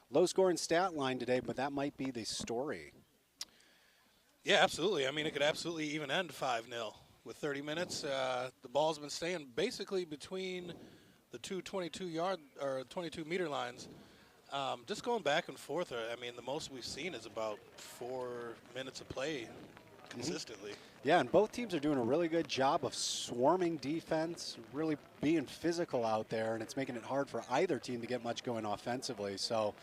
Low scoring stat line today, but that might be the story. Yeah, absolutely. I mean, it could absolutely even end 5-0 with 30 minutes. The ball's been staying basically between the two 22-yard or 22-meter lines. Just going back and forth. I mean, the most we've seen is about 4 minutes of play consistently. Yeah, and both teams are doing a really good job of swarming defense, really being physical out there, and it's making it hard for either team to get much going offensively. So,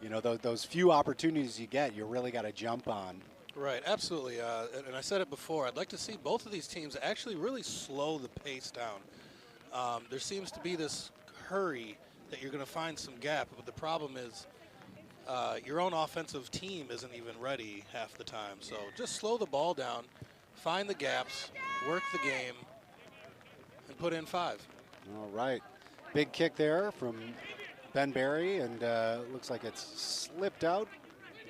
you know, those few opportunities you get, you really got to jump on. Right, absolutely. And I said it before, I'd like to see both of these teams actually really slow the pace down. There seems to be this hurry that you're going to find some gap, but the problem is your own offensive team isn't even ready half the time. So just slow the ball down, find the gaps, work the game, and put in 5. All right. Big kick there from Ben Berry, and looks like it's slipped out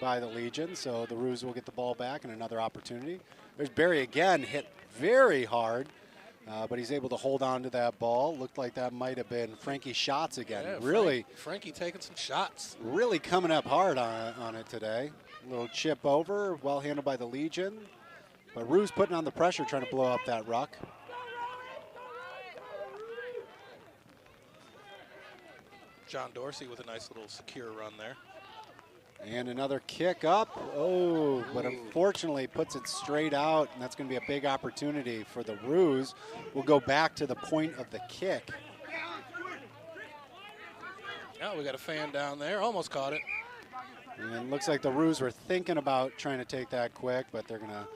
by the Legion, so the Roos will get the ball back and another opportunity. There's Berry again, hit very hard, but he's able to hold on to that ball. Looked like that might have been Frankie Shots again. Yeah, really, Frankie taking some shots. Really coming up hard on it today. A little chip over, well handled by the Legion, but Roos putting on the pressure, trying to blow up that ruck. John Dorsey with a nice little secure run there. And another kick up. Oh, but unfortunately puts it straight out, and that's going to be a big opportunity for the Roos. We'll go back to the point of the kick. Oh, we got a fan down there. Almost caught it. And it looks like the Roos were thinking about trying to take that quick, but they're going to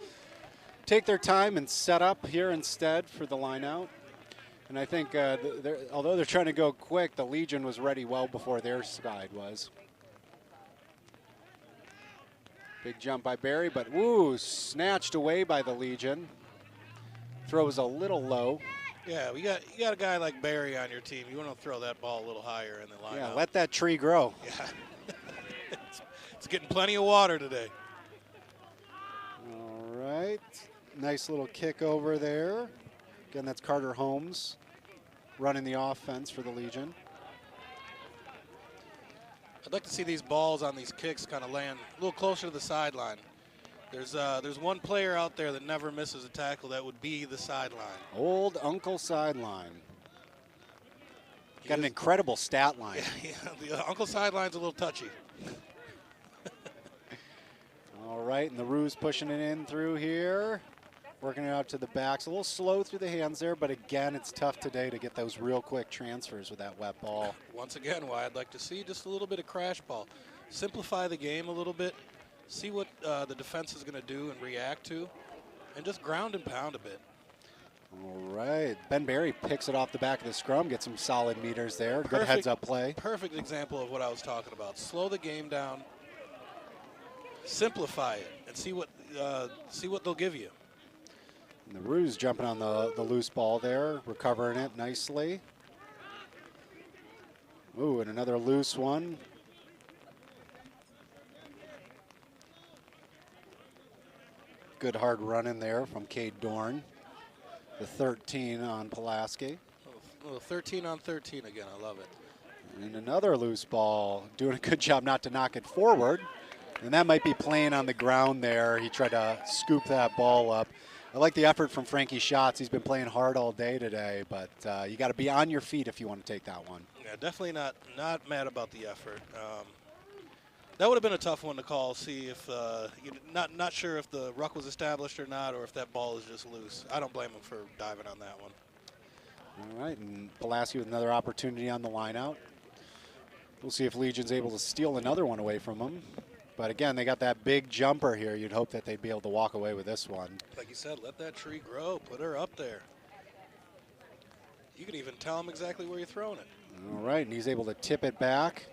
take their time and set up here instead for the line out. And I think although they're trying to go quick, the Legion was ready well before their side was. Big jump by Berry, but woo, snatched away by the Legion. Throws a little low. Yeah, you got a guy like Berry on your team. You want to throw that ball a little higher in the line. Yeah, let that tree grow. Yeah, it's getting plenty of water today. All right, nice little kick over there. Again, that's Carter Holmes running the offense for the Legion. I'd like to see these balls on these kicks kind of land a little closer to the sideline. There's one player out there that never misses a tackle. That would be the sideline. Old Uncle Sideline. Got an incredible stat line. Yeah, the Uncle Sideline's a little touchy. All right, and the Roos pushing it in through here. Working it out to the backs. A little slow through the hands there, but again, it's tough today to get those real quick transfers with that wet ball. Once again, why I'd like to see just a little bit of crash ball. Simplify the game a little bit. See what the defense is going to do and react to, and just ground and pound a bit. All right. Ben Berry picks it off the back of the scrum, gets some solid meters there. Good heads-up play. Perfect example of what I was talking about. Slow the game down, simplify it, and see what they'll give you. And the Roos jumping on the loose ball there, recovering it nicely. Ooh, and another loose one. Good hard run in there from Cade Dorn. The 13 on Pulaski. Oh, 13 on 13 again. I love it. And another loose ball. Doing a good job not to knock it forward. And that might be playing on the ground there. He tried to scoop that ball up. I like the effort from Frankie Shots. He's been playing hard all day today, but you got to be on your feet if you want to take that one. Yeah, definitely not mad about the effort. That would have been a tough one to call. See if not sure if the ruck was established or not, or if that ball is just loose. I don't blame him for diving on that one. All right, and Pulaski with another opportunity on the line out. We'll see if Legion's able to steal another one away from them. But again, they got that big jumper here. You'd hope that they'd be able to walk away with this one. Like you said, let that tree grow. Put her up there. You can even tell him exactly where you're throwing it. All right, and he's able to tip it back.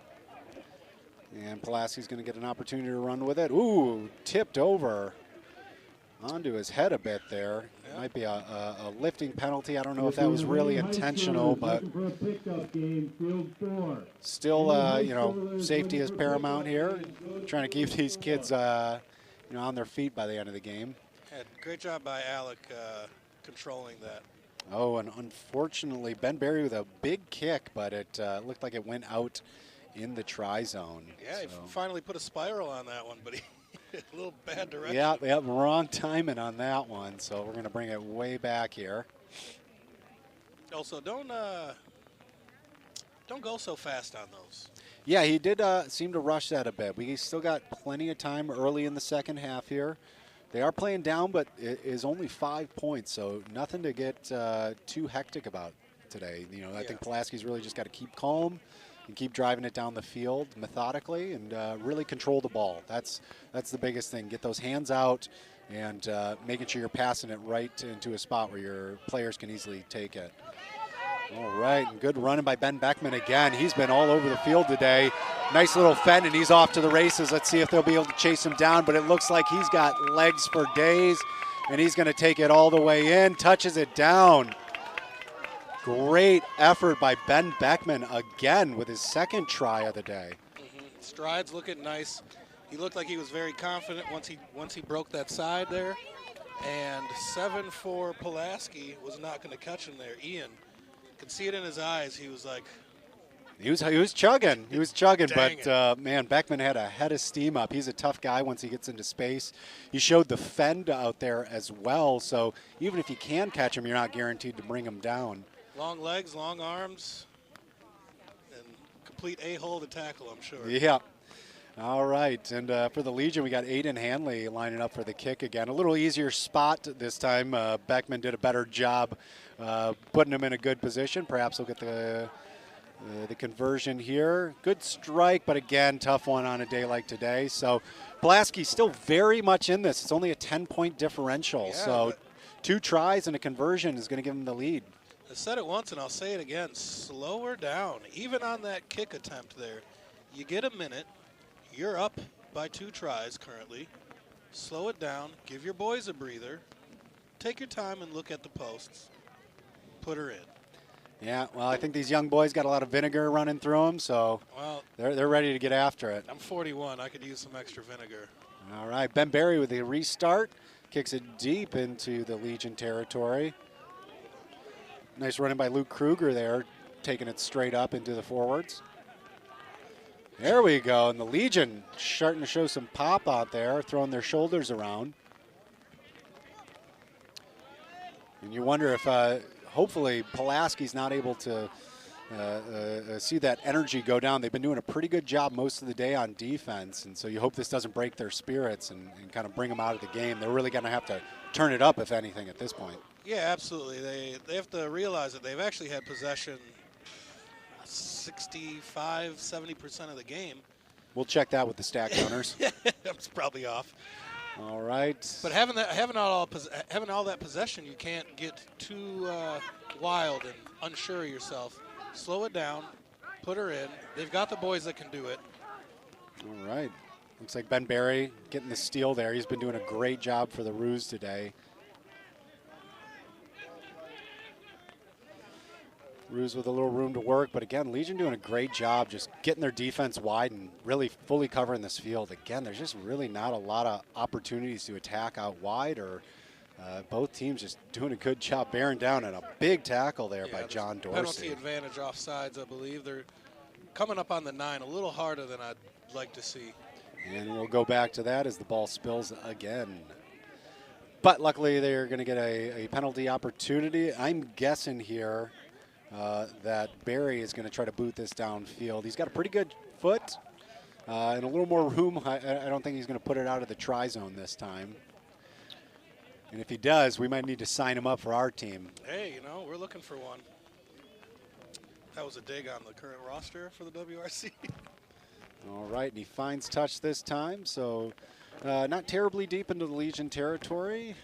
And Pulaski's going to get an opportunity to run with it. Ooh, tipped over onto his head a bit there. Yeah. Might be a lifting penalty. I don't know if that was really intentional, but still, you know, safety is paramount here. Trying to keep these kids on their feet by the end of the game. Yeah, great job by Alec controlling that. Oh, and unfortunately, Ben Berry with a big kick, but it looked like it went out in the try zone. Yeah, he finally put a spiral on that one, but he a little bad direction. Yeah, wrong timing on that one. So we're going to bring it way back here. Also, don't go so fast on those. Yeah, he did seem to rush that a bit. We still got plenty of time early in the second half here. They are playing down, but it is only 5 points, so nothing to get too hectic about today. I think Pulaski's really just got to keep calm and keep driving it down the field methodically and really control the ball. That's the biggest thing. Get those hands out and making sure you're passing it right into a spot where your players can easily take it. All right, and good running by Ben Beckman again. He's been all over the field today. Nice little fend, and he's off to the races. Let's see if they'll be able to chase him down, but it looks like he's got legs for days, and he's going to take it all the way in, touches it down. Great effort by Ben Beckman again with his second try of the day. Strides looking nice. He looked like he was very confident once he broke that side there. And 7-4 Pulaski was not going to catch him there. Ian could see it in his eyes. He was like, he was chugging. He was chugging, Dang man, Beckman had a head of steam up. He's a tough guy once he gets into space. He showed the fend out there as well, so even if you can catch him, you're not guaranteed to bring him down. long legs, long arms, and complete a-hole to tackle, I'm sure. Yeah. All right, and for the Legion, we got Aiden Hanley lining up for the kick again. A little easier spot this time. Beckman did a better job putting him in a good position. Perhaps he'll get the conversion here. Good strike, but again, tough one on a day like today. So Pulaski's still very much in this. It's only a 10-point differential. Yeah, so 2 tries and a conversion is going to give him the lead. I said it once, and I'll say it again. Slow her down. Even on that kick attempt there, you get a minute. You're up by 2 tries currently. Slow it down. Give your boys a breather. Take your time and look at the posts. Put her in. Yeah, well, I think these young boys got a lot of vinegar running through them, so they're ready to get after it. I'm 41. I could use some extra vinegar. All right, Ben Berry with a restart. Kicks it deep into the Legion territory. Nice running by Luke Kruger there, taking it straight up into the forwards. There we go, and the Legion starting to show some pop out there, throwing their shoulders around. And you wonder if hopefully Pulaski's not able to see that energy go down. They've been doing a pretty good job most of the day on defense, and so you hope this doesn't break their spirits and kind of bring them out of the game. They're really going to have to turn it up, if anything, at this point. Yeah, absolutely. They have to realize that they've actually had possession 65, 70% of the game. We'll check that with the stat counters. That's probably off. All right. But having all that possession, you can't get too wild and unsure of yourself. Slow it down, put her in. They've got the boys that can do it. All right. Looks like Ben Berry getting the steal there. He's been doing a great job for the Roos today. Roos with a little room to work, but again, Legion doing a great job just getting their defense wide and really fully covering this field. Again, there's just really not a lot of opportunities to attack out wide, or both teams just doing a good job bearing down, and a big tackle there by John Dorsey. Penalty advantage offsides, I believe. They're coming up on the 9 a little harder than I'd like to see. And we'll go back to that as the ball spills again. But luckily they're going to get a penalty opportunity. I'm guessing here that Barry is going to try to boot this downfield. He's got a pretty good foot and a little more room. I don't think he's going to put it out of the try zone this time. And if he does, we might need to sign him up for our team. Hey, we're looking for one. That was a dig on the current roster for the WRC. All right, and he finds touch this time, so not terribly deep into the Legion territory,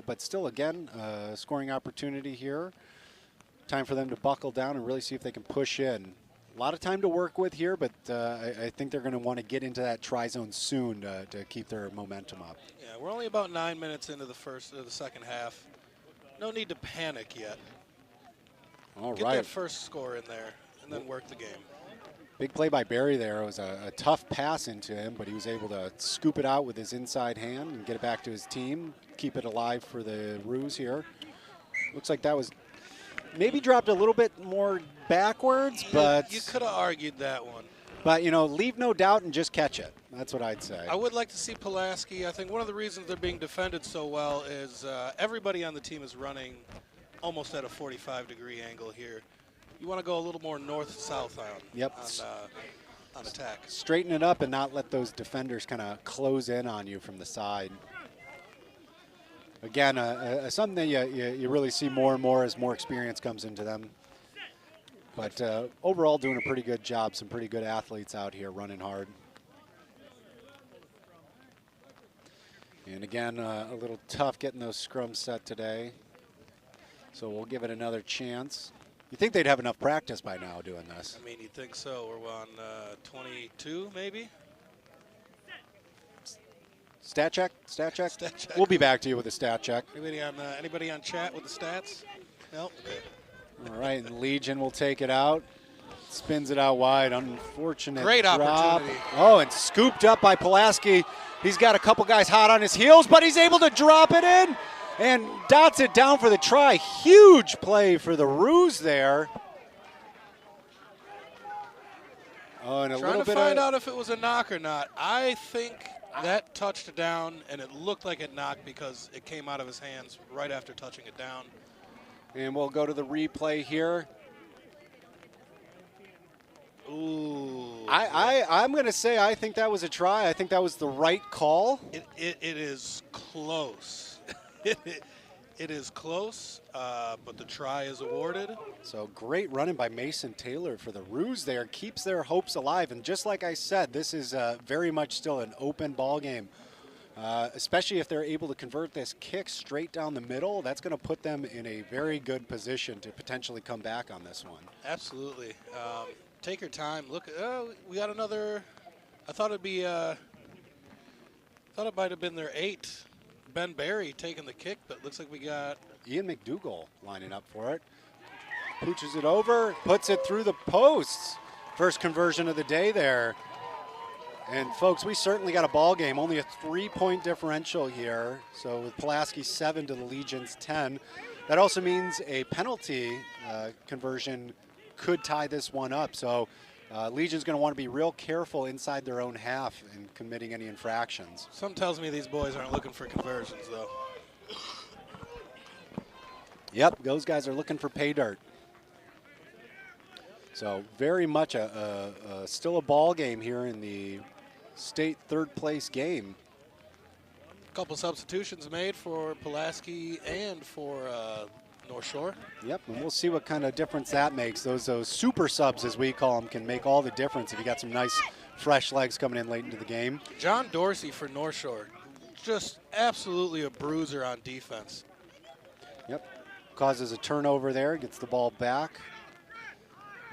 but still, again, scoring opportunity here. Time for them to buckle down and really see if they can push in. A lot of time to work with here, but I think they're going to want to get into that try zone soon to keep their momentum up. Yeah, we're only about 9 minutes into the second half. No need to panic yet. All Get right. that first score in there and then work the game. Big play by Barry there. It was a tough pass into him, but he was able to scoop it out with his inside hand and get it back to his team, keep it alive for the Roos here. Looks like that was maybe dropped a little bit more backwards, but you could have argued that one. But, you know, leave no doubt and just catch it. That's what I'd say. I would like to see Pulaski. I think one of the reasons they're being defended so well is everybody on the team is running almost at a 45-degree angle here. You want to go a little more north-south on attack. Straighten it up and not let those defenders kind of close in on you from the side. Again, something that you really see more and more as more experience comes into them. But overall, doing a pretty good job. Some pretty good athletes out here running hard. And again, a little tough getting those scrums set today. So we'll give it another chance. You think they'd have enough practice by now doing this? I mean, you'd think so. We're on 22, maybe? Stat check? Stat check. We'll be back to you with a stat check. Anybody on chat with the stats? No? Okay. All right, and Legion will take it out. Spins it out wide. Unfortunate Great drop. opportunity. Oh, and scooped up by Pulaski. He's got a couple guys hot on his heels, but he's able to drop it in and dots it down for the try. Huge play for the Roos there. Oh, and Trying to find out if it was a knock or not. I think that touched down, and it looked like it knocked because it came out of his hands right after touching it down. And we'll go to the replay here. Ooh. I'm going to say I think that was a try. I think that was the right call. It is close. It is close, but the try is awarded. So great running by Mason Taylor for the Roos there. Keeps their hopes alive. And just like I said, this is very much still an open ball game. Especially if they're able to convert this kick straight down the middle. That's going to put them in a very good position to potentially come back on this one. Absolutely. Take your time. Look, we got another. I thought it'd be. Thought it might have been their 8. Ben Barry taking the kick, but looks like we got Ian McDougall lining up for it. Pooches it over, puts it through the posts. First conversion of the day there. And folks, we certainly got a ball game. Only a 3-point differential here. So with Pulaski 7 to the Legion's 10. That also means a penalty conversion could tie this one up. So Legion's going to want to be real careful inside their own half in committing any infractions. Something tells me these boys aren't looking for conversions, though. Yep, those guys are looking for pay dirt. So very much still a ball game here in the state third-place game. A couple substitutions made for Pulaski and for North Shore. Yep, and we'll see what kind of difference that makes. Those super subs, as we call them, can make all the difference if you got some nice fresh legs coming in late into the game. John Dorsey for North Shore, just absolutely a bruiser on defense. Yep, causes a turnover there, gets the ball back.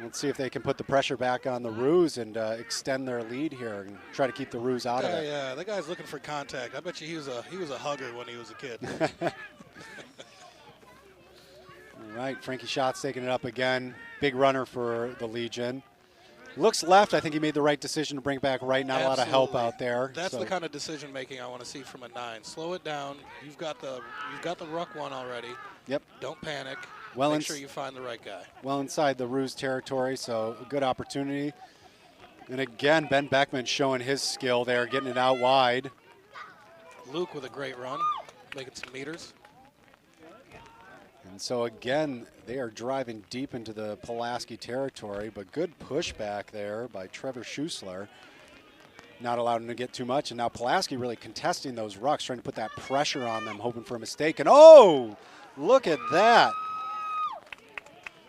Let's see if they can put the pressure back on the Roos and extend their lead here and try to keep the Roos out of it. Yeah, that guy's looking for contact. I bet you he was a hugger when he was a kid. All right, Frankie Schott's taking it up again. Big runner for the Legion. Looks left. I think he made the right decision to bring it back right. Not a lot of help out there. That's the kind of decision making I want to see from a 9. Slow it down. You've got the ruck one already. Yep. Don't panic. Well, make sure you find the right guy. Well inside the Roos territory, so a good opportunity. And again, Ben Beckman showing his skill there, getting it out wide. Luke with a great run, making some meters. And so again, they are driving deep into the Pulaski territory, but good pushback there by Trevor Schussler. Not allowing him to get too much, and now Pulaski really contesting those rucks, trying to put that pressure on them, hoping for a mistake. And oh, look at that.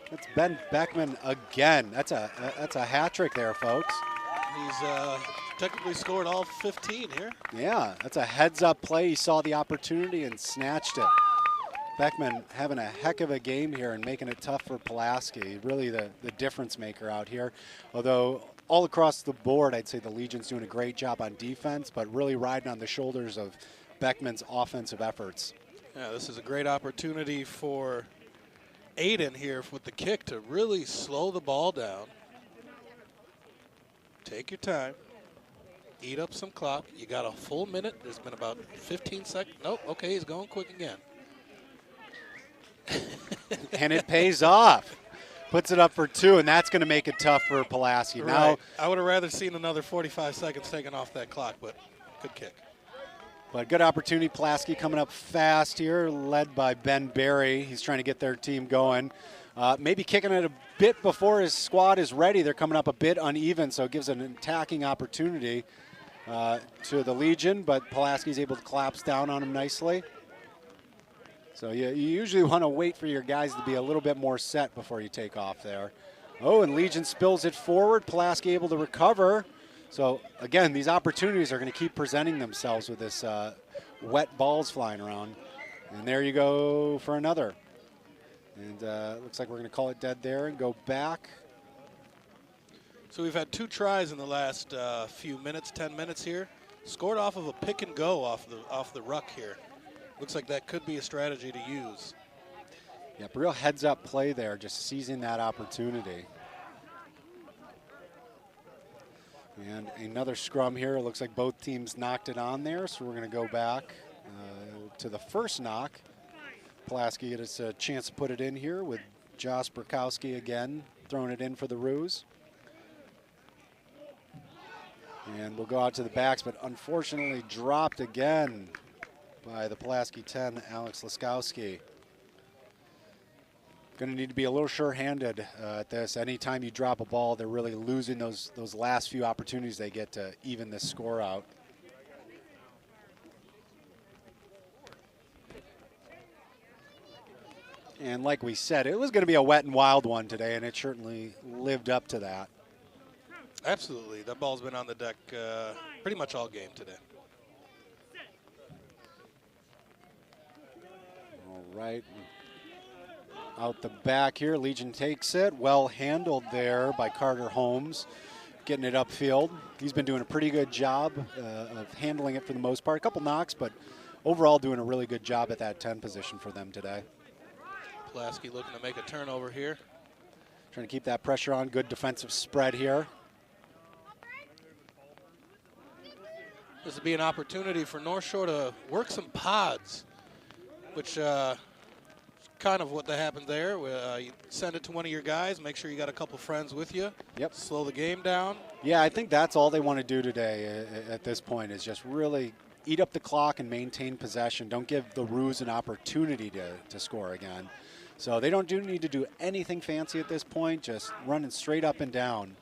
That's Ben Beckman again. That's a hat trick there, folks. He's technically scored all 15 here. Yeah, that's a heads-up play. He saw the opportunity and snatched it. Beckman having a heck of a game here and making it tough for Pulaski. Really the difference maker out here. Although all across the board, I'd say the Legion's doing a great job on defense, but really riding on the shoulders of Beckman's offensive efforts. Yeah, this is a great opportunity for Aiden here with the kick to really slow the ball down. Take your time. Eat up some clock. You got a full minute. There's been about 15 seconds. Nope. Okay, he's going quick again. And it pays off. Puts it up for 2, and that's going to make it tough for Pulaski. Right. Now, I would have rather seen another 45 seconds taken off that clock, but good kick. but good opportunity. Pulaski coming up fast here, led by Ben Berry. He's trying to get their team going. Maybe kicking it a bit before his squad is ready. They're coming up a bit uneven, so it gives an attacking opportunity to the Legion, but Pulaski's able to collapse down on him nicely. So you usually want to wait for your guys to be a little bit more set before you take off there. Oh, and Legion spills it forward. Pulaski able to recover. So, again, these opportunities are going to keep presenting themselves with this wet balls flying around. And there you go for another. And looks like we're going to call it dead there and go back. So we've had 2 tries in the last few minutes, 10 minutes here. Scored off of a pick and go off the ruck here. Looks like that could be a strategy to use. Yep, real heads-up play there, just seizing that opportunity. And another scrum here. It looks like both teams knocked it on there, so we're going to go back to the first knock. Pulaski gets a chance to put it in here with Josh Burkowski again, throwing it in for the Roos. And we'll go out to the backs, but unfortunately dropped again by the Pulaski 10, Alex Laskowski. Going to need to be a little sure-handed at this. Anytime you drop a ball, they're really losing those last few opportunities they get to even this score out. And like we said, it was going to be a wet and wild one today, and it certainly lived up to that. Absolutely. That ball's been on the deck pretty much all game today. All right. Out the back here, Legion takes it. Well handled there by Carter Holmes, getting it upfield. He's been doing a pretty good job of handling it for the most part. A couple knocks, but overall doing a really good job at that 10 position for them today. Pulaski looking to make a turnover here. Trying to keep that pressure on. Good defensive spread here. This would be an opportunity for North Shore to work some pods, which kind of what happened there. You send it to one of your guys, make sure you got a couple friends with you. Yep. Slow the game down. Yeah, I think that's all they want to do today at this point is just really eat up the clock and maintain possession. Don't give the Roos an opportunity to score again. So they don't need to do anything fancy at this point, just running straight up and down.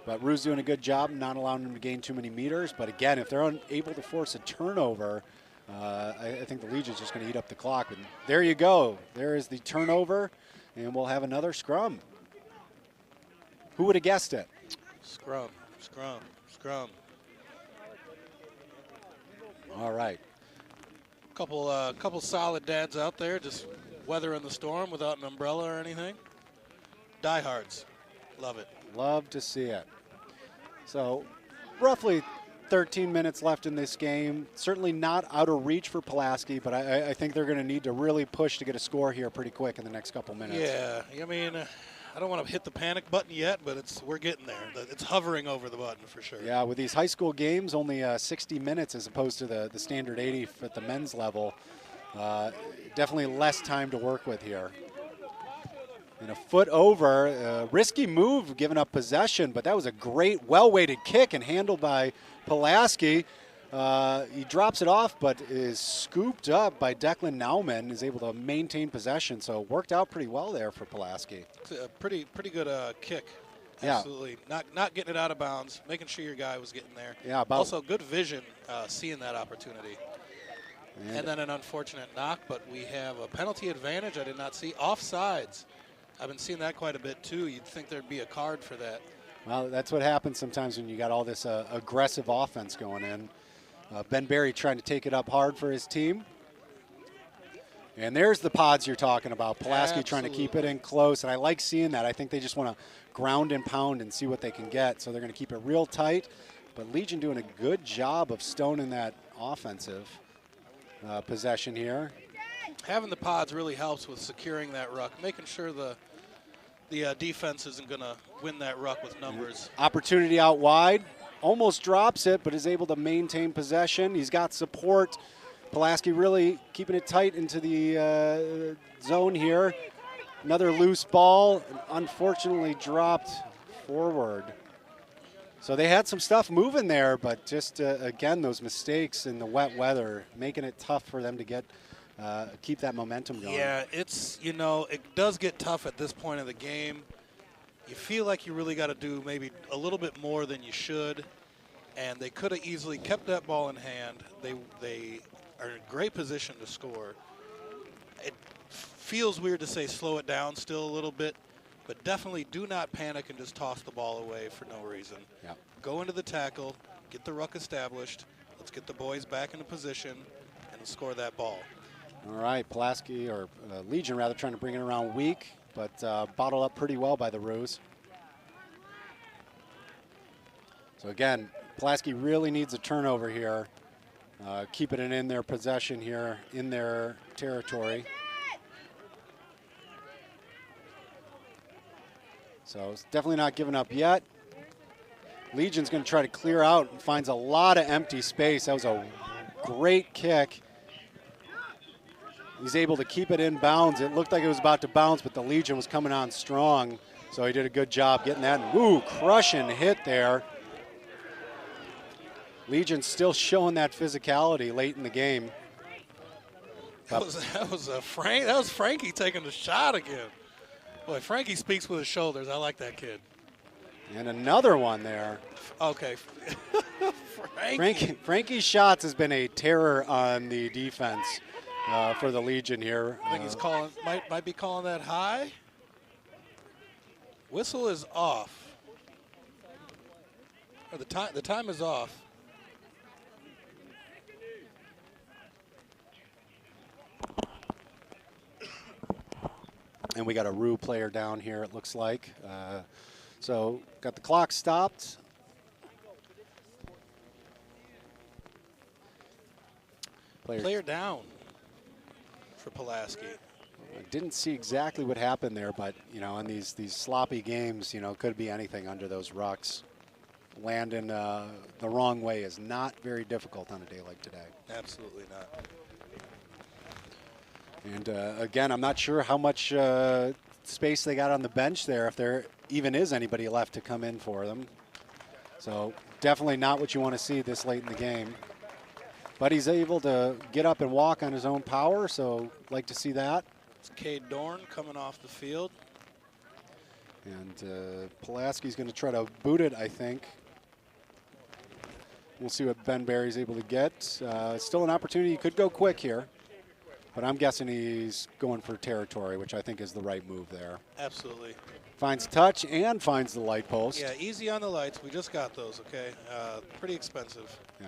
But Roos doing a good job, not allowing them to gain too many meters. But again, if they're unable to force a turnover, I think the Legion's just going to eat up the clock. And there you go. There is the turnover, and we'll have another scrum. Who would have guessed it? Scrum, scrum, scrum. All right. Couple solid dads out there, just weathering the storm without an umbrella or anything. Diehards, love it. Love to see it. So roughly 13 minutes left in this game. Certainly not out of reach for Pulaski, but I think they're going to need to really push to get a score here pretty quick in the next couple minutes. Yeah, I mean, I don't want to hit the panic button yet, but we're getting there. It's hovering over the button for sure. Yeah, with these high school games, only 60 minutes as opposed to the standard 80 at the men's level. Definitely less time to work with here. And a foot over, risky move giving up possession, but that was a great, well-weighted kick and handled by Pulaski. He drops it off, but is scooped up by Declan Nauman, is able to maintain possession. So it worked out pretty well there for Pulaski. It's a pretty good kick. Yeah. Absolutely. Not getting it out of bounds, making sure your guy was getting there. Yeah. Also good vision, seeing that opportunity. And then an unfortunate knock, but we have a penalty advantage I did not see. Offsides. I've been seeing that quite a bit too. You'd think there'd be a card for that. Well, that's what happens sometimes when you got all this aggressive offense going in. Ben Berry trying to take it up hard for his team. And there's the pods you're talking about. Pulaski trying to keep it in close, and I like seeing that. I think they just want to ground and pound and see what they can get. So they're going to keep it real tight. But Legion doing a good job of stoning that offensive possession here. Having the pods really helps with securing that ruck, making sure the the defense isn't going to win that ruck with numbers. Opportunity out wide. Almost drops it, but is able to maintain possession. He's got support. Pulaski really keeping it tight into the zone here. Another loose ball, unfortunately dropped forward. So they had some stuff moving there, but just, again, those mistakes in the wet weather, making it tough for them to get keep that momentum going. Yeah, it's, you know, it does get tough at this point of the game. You feel like you really got to do maybe a little bit more than you should, and they could have easily kept that ball in hand. They are in great position to score. It feels weird to say slow it down still a little bit, but definitely do not panic and just toss the ball away for no reason. Yep. Go into the tackle, get the ruck established. Let's get the boys back into position and score that ball. All right, Pulaski, or Legion rather, trying to bring it around weak, but bottled up pretty well by the Roos. So again, Pulaski really needs a turnover here, keeping it in their possession here, in their territory. So it's definitely not giving up yet. Legion's going to try to clear out and finds a lot of empty space. That was a great kick. He's able to keep it in bounds. It looked like it was about to bounce, but the Legion was coming on strong. So he did a good job getting that. And, ooh, crushing hit there. Legion still showing that physicality late in the game. That was Frankie taking the shot again. Boy, Frankie speaks with his shoulders. I like that kid. And another one there. Okay. Frankie's shots has been a terror on the defense for the Legion here. I think he's calling, might be calling that high. Whistle is off. Or the time is off. And we got a Roo player down here, it looks like. So got the clock stopped. Player down for Pulaski. I didn't see exactly what happened there, but, you know, in these sloppy games, you know, could be anything under those rucks. Landing the wrong way is not very difficult on a day like today. Absolutely not. And again, I'm not sure how much space they got on the bench there, if there even is anybody left to come in for them. So definitely not what you want to see this late in the game. But he's able to get up and walk on his own power, so like to see that. It's Cade Dorn coming off the field. And Pulaski's going to try to boot it, I think. We'll see what Ben Barry's able to get. Still an opportunity. He could go quick here. But I'm guessing he's going for territory, which I think is the right move there. Absolutely. Finds touch and finds the light post. Yeah, easy on the lights. We just got those, okay? Pretty expensive. Yeah.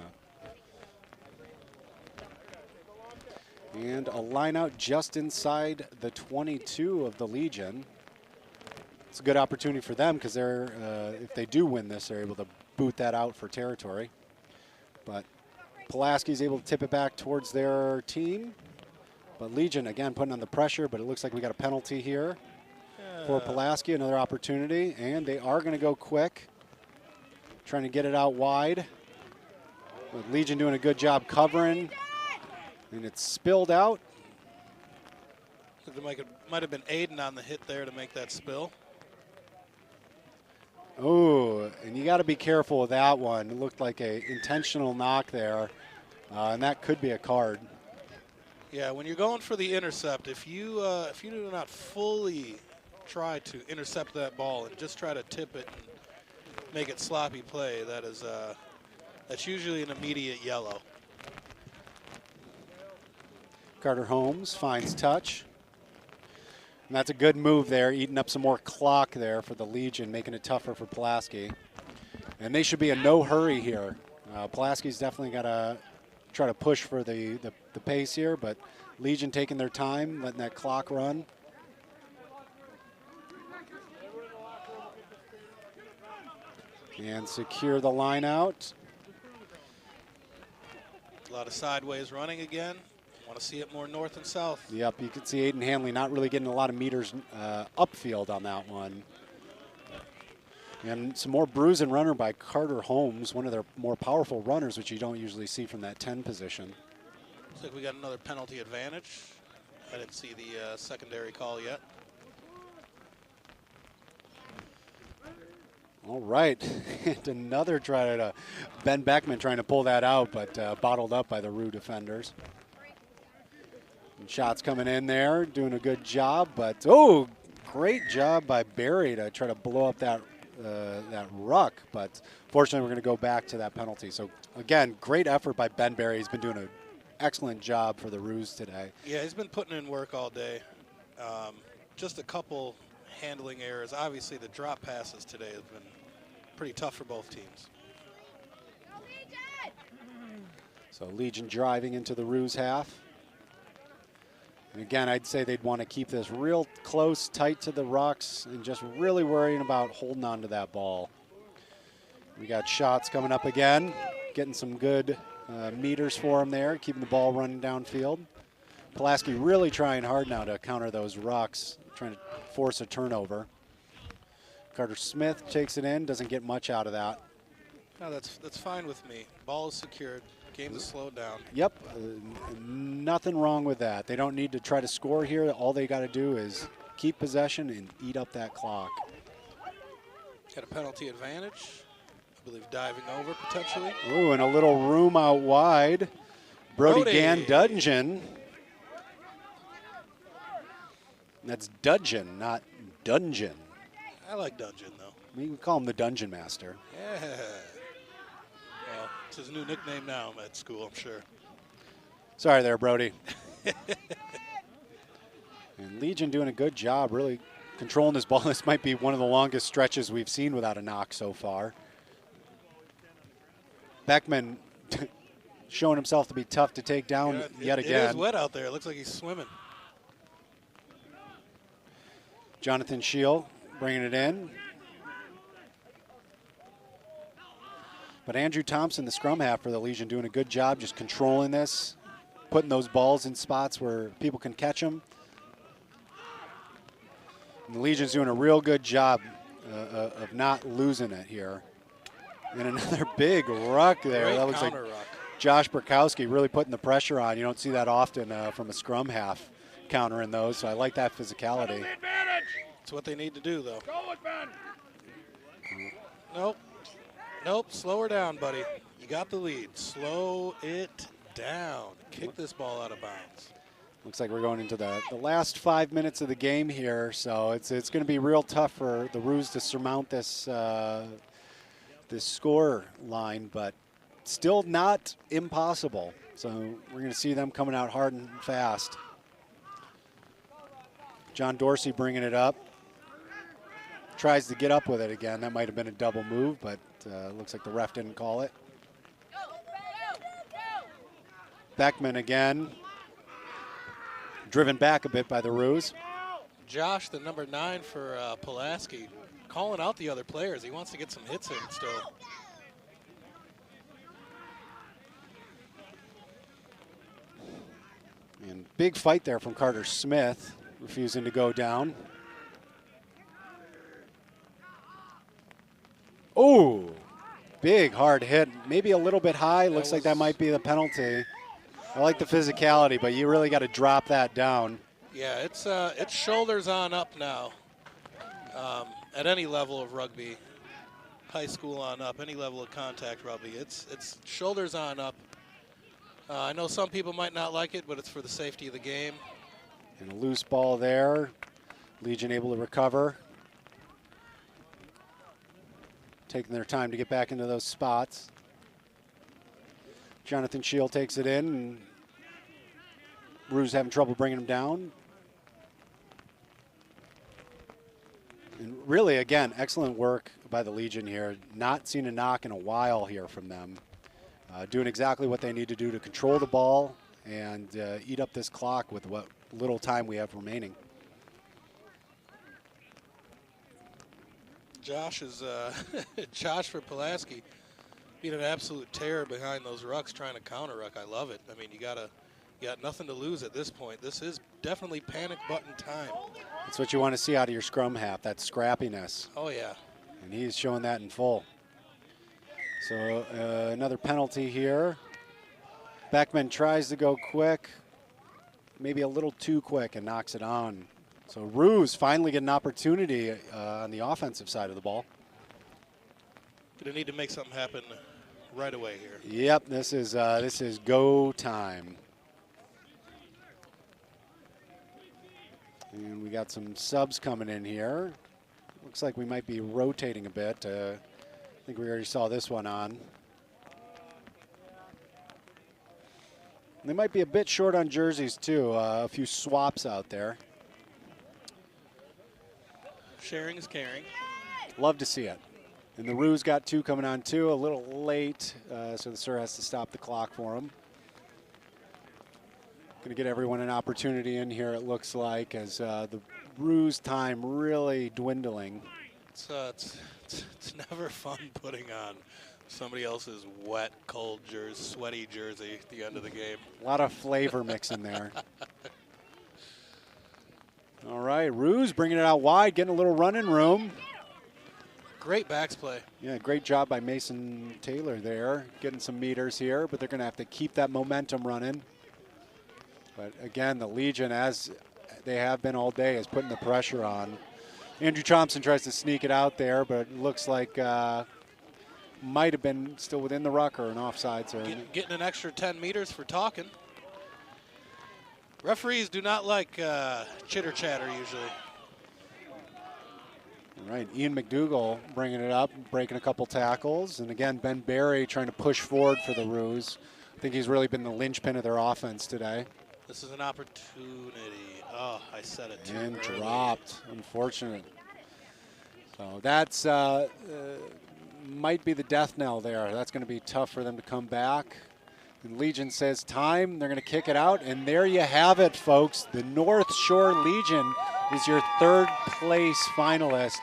And a line out just inside the 22 of the Legion. It's a good opportunity for them because they're, if they do win this, they're able to boot that out for territory. But Pulaski's able to tip it back towards their team. But Legion, again, putting on the pressure, but it looks like we got a penalty here for Pulaski, another opportunity. And they are going to go quick, trying to get it out wide. But Legion doing a good job covering. And it's spilled out. It might have been Aiden on the hit there to make that spill. Oh, and you got to be careful with that one. It looked like a intentional knock there, and that could be a card. Yeah, when you're going for the intercept, if you do not fully try to intercept that ball and just try to tip it and make it sloppy play, that's usually an immediate yellow. Carter Holmes finds touch. And that's a good move there, eating up some more clock there for the Legion, making it tougher for Pulaski. And they should be in no hurry here. Pulaski's definitely got to try to push for the pace here, but Legion taking their time, letting that clock run. And secure the line out. A lot of sideways running again. Want to see it more north and south. Yep, you can see Aiden Hanley not really getting a lot of meters upfield on that one. And some more bruise and runner by Carter Holmes, one of their more powerful runners, which you don't usually see from that 10 position. Looks like we got another penalty advantage. I didn't see the secondary call yet. All right, and another try to Ben Beckman trying to pull that out, but bottled up by the Roo defenders. And shots coming in there, doing a good job, but oh, great job by Barry to try to blow up that ruck, but fortunately we're going to go back to that penalty. So again, great effort by Ben Barry. He's been doing an excellent job for the Roos today. Yeah, he's been putting in work all day. Just a couple handling errors. Obviously the drop passes today have been pretty tough for both teams. So Legion driving into the Roos half. And again, I'd say they'd want to keep this real close, tight to the rucks, and just really worrying about holding on to that ball. We got shots coming up again, getting some good meters for them there, keeping the ball running downfield. Pulaski really trying hard now to counter those rucks, trying to force a turnover. Carter Smith takes it in, doesn't get much out of that. No, that's fine with me. Ball is secured. Game is slowed down. Yep, nothing wrong with that. They don't need to try to score here. All they got to do is keep possession and eat up that clock. Got a penalty advantage. I believe diving over potentially. Ooh, and a little room out wide. Brody Gandudgeon. That's Dudgeon, not Dungeon. I like Dungeon, though. We can call him the Dungeon Master. Yeah. Well, it's his new nickname now at school, I'm sure. Sorry there, Brody. And Legion doing a good job, really controlling this ball. This might be one of the longest stretches we've seen without a knock so far. Beckman showing himself to be tough to take down yet again. It is wet out there. It looks like he's swimming. Jonathan Scheel bringing it in. But Andrew Thompson, the scrum half for the Legion, doing a good job just controlling this, putting those balls in spots where people can catch them. And the Legion's doing a real good job of not losing it here. And another big ruck there. Great that looks like ruck. Josh Burkowski really putting the pressure on. You don't see that often from a scrum half countering those, so I like that physicality. It's what they need to do, though. Nope. Nope. Slow her down, buddy. You got the lead. Slow it down. Kick this ball out of bounds. Looks like we're going into the last 5 minutes of the game here, so it's going to be real tough for the Roos to surmount this this score line, but still not impossible. So we're going to see them coming out hard and fast. John Dorsey bringing it up. Tries to get up with it again. That might have been a double move, but looks like the ref didn't call it. Beckman again. Driven back a bit by the Roos. Josh, the number 9 for Pulaski, calling out the other players. He wants to get some hits in still. And big fight there from Carter Smith, refusing to go down. Oh, big hard hit. Maybe a little bit high. Looks like that might be the penalty. I like the physicality, but you really got to drop that down. Yeah, it's shoulders on up now. At any level of rugby, high school on up, any level of contact rugby, it's shoulders on up. I know some people might not like it, but it's for the safety of the game. And a loose ball there. Legion able to recover. Taking their time to get back into those spots. Jonathan Scheel takes it in, and Roos having trouble bringing him down. And really, again, excellent work by the Legion here. Not seen a knock in a while here from them. Doing exactly what they need to do to control the ball and eat up this clock with what little time we have remaining. Josh is Josh for Pulaski being an absolute terror behind those rucks trying to counter ruck. I love it. I mean, you gotta You got nothing to lose at this point. This is definitely panic button time. That's what you want to see out of your scrum half, that scrappiness. Oh, yeah. And he's showing that in full. So another penalty here. Beckman tries to go quick, maybe a little too quick, and knocks it on. So Roos finally get an opportunity on the offensive side of the ball. Going to need to make something happen right away here. Yep, this is go time. And we got some subs coming in here. Looks like we might be rotating a bit. I think we already saw this one on. They might be a bit short on jerseys too. A few swaps out there. Sharing is caring. Love to see it. And the Roos got 2 coming on too. A little late, so the Sir has to stop the clock for him. Going to get everyone an opportunity in here, it looks like, as the Roos time really dwindling. It's never fun putting on somebody else's wet, cold jersey, sweaty jersey at the end of the game. A lot of flavor mixing there. All right, Roos bringing it out wide, getting a little running room. Great backs play. Yeah, great job by Mason Taylor there, getting some meters here, but they're going to have to keep that momentum running. But again, the Legion, as they have been all day, is putting the pressure on. Andrew Thompson tries to sneak it out there, but it looks like might have been still within the ruck or an offside. So getting an extra 10 meters for talking. Referees do not like chitter chatter usually. All right, Ian McDougall bringing it up, breaking a couple tackles. And again, Ben Barry trying to push forward for the Roos. I think he's really been the linchpin of their offense today. This is an opportunity. Oh, I said it too And early. dropped, unfortunate. So that's might be the death knell there. That's going to be tough for them to come back. And Legion says time. They're going to kick it out. And there you have it, folks. The North Shore Legion is your 3rd place finalist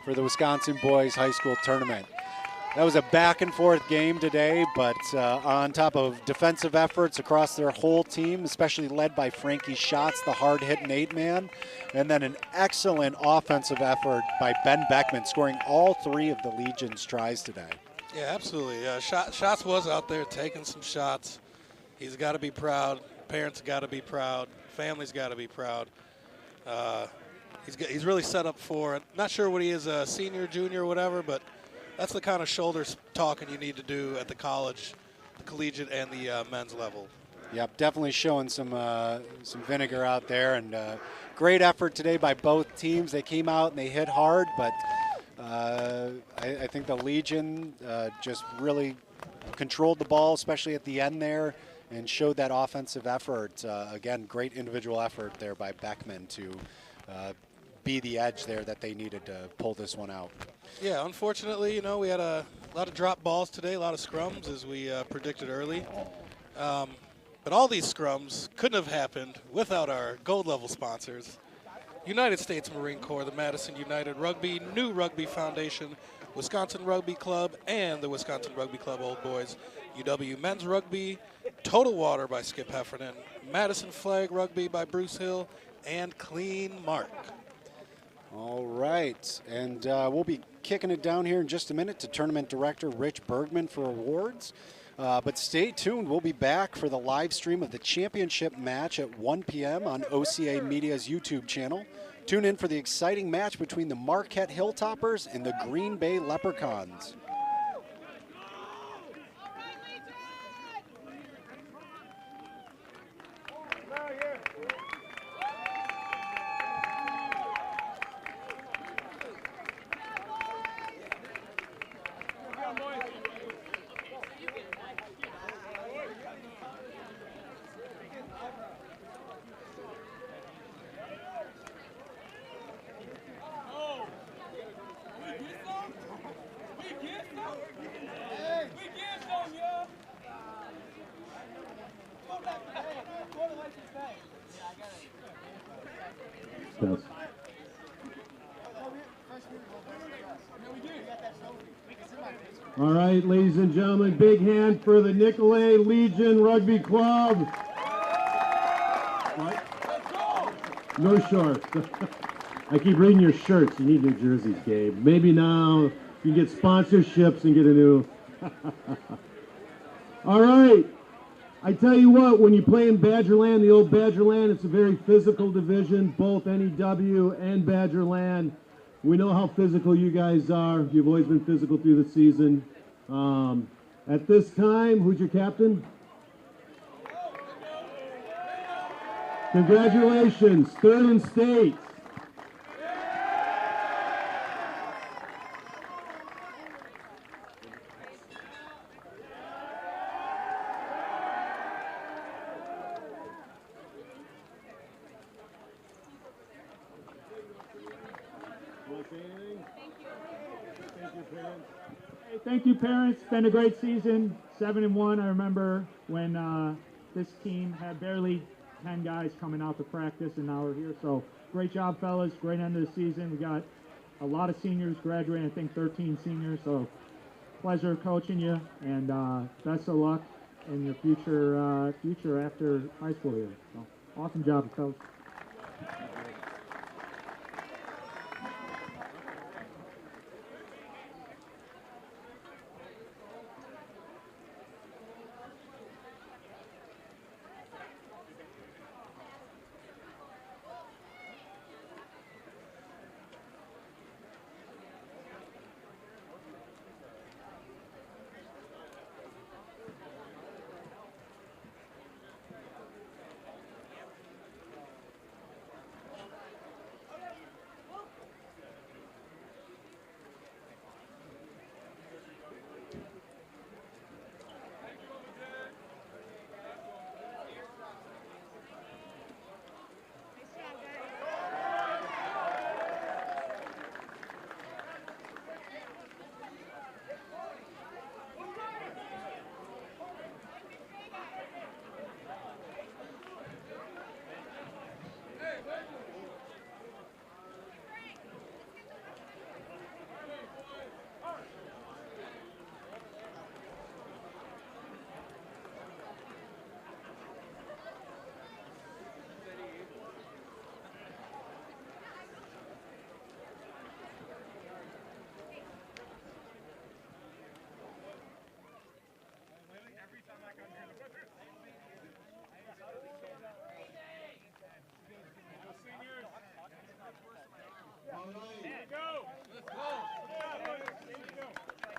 for the Wisconsin Boys High School Tournament. That was a back and forth game today, but on top of defensive efforts across their whole team, especially led by Frankie Schatz, the hard-hitting 8-man, and then an excellent offensive effort by Ben Beckman, scoring all 3 of the Legion's tries today. Yeah, absolutely. Schatz was out there taking some shots. He's got to be proud. Parents got to be proud. Family's got to be proud. He's really set up for it. Not sure what he is, a senior, junior, whatever, but that's the kind of shoulder talking you need to do at the college, the collegiate, and the men's level. Yep, definitely showing some vinegar out there, and great effort today by both teams. They came out and they hit hard, but I think the Legion just really controlled the ball, especially at the end there, and showed that offensive effort. Again, great individual effort there by Beckman to be the edge there that they needed to pull this one out. Yeah, unfortunately, we had a lot of drop balls today, a lot of scrums, as we predicted early. But all these scrums couldn't have happened without our gold level sponsors: United States Marine Corps, the Madison United Rugby, New Rugby Foundation, Wisconsin Rugby Club, and the Wisconsin Rugby Club Old Boys, UW Men's Rugby, Total Water by Skip Heffernan, Madison Flag Rugby by Bruce Hill, and Clean Mark. All right, and we'll be kicking it down here in just a minute to Tournament Director Rich Bergman for awards. But stay tuned. We'll be back for the live stream of the championship match at 1 p.m. on OCA Media's YouTube channel. Tune in for the exciting match between the Marquette Hilltoppers and the Green Bay Leprechauns. All right, ladies and gentlemen, big hand for the Nicolay Legion Rugby Club. What? North Shore. I keep reading your shirts. You need new jerseys, Gabe. Maybe now you get sponsorships and get a new. All right. I tell you what, when you play in Badgerland, the old Badgerland, it's a very physical division, both NEW and Badgerland. We know how physical you guys are. You've always been physical through the season. At this time, who's your captain? Congratulations, third in state. Thank you, parents. It's been a great season. 7-1. I remember when this team had barely 10 guys coming out to practice, and now we're here. So great job, fellas. Great end of the season. We got a lot of seniors graduating. I think 13 seniors. So pleasure coaching you, and best of luck in your future after high school here. So awesome job, fellas.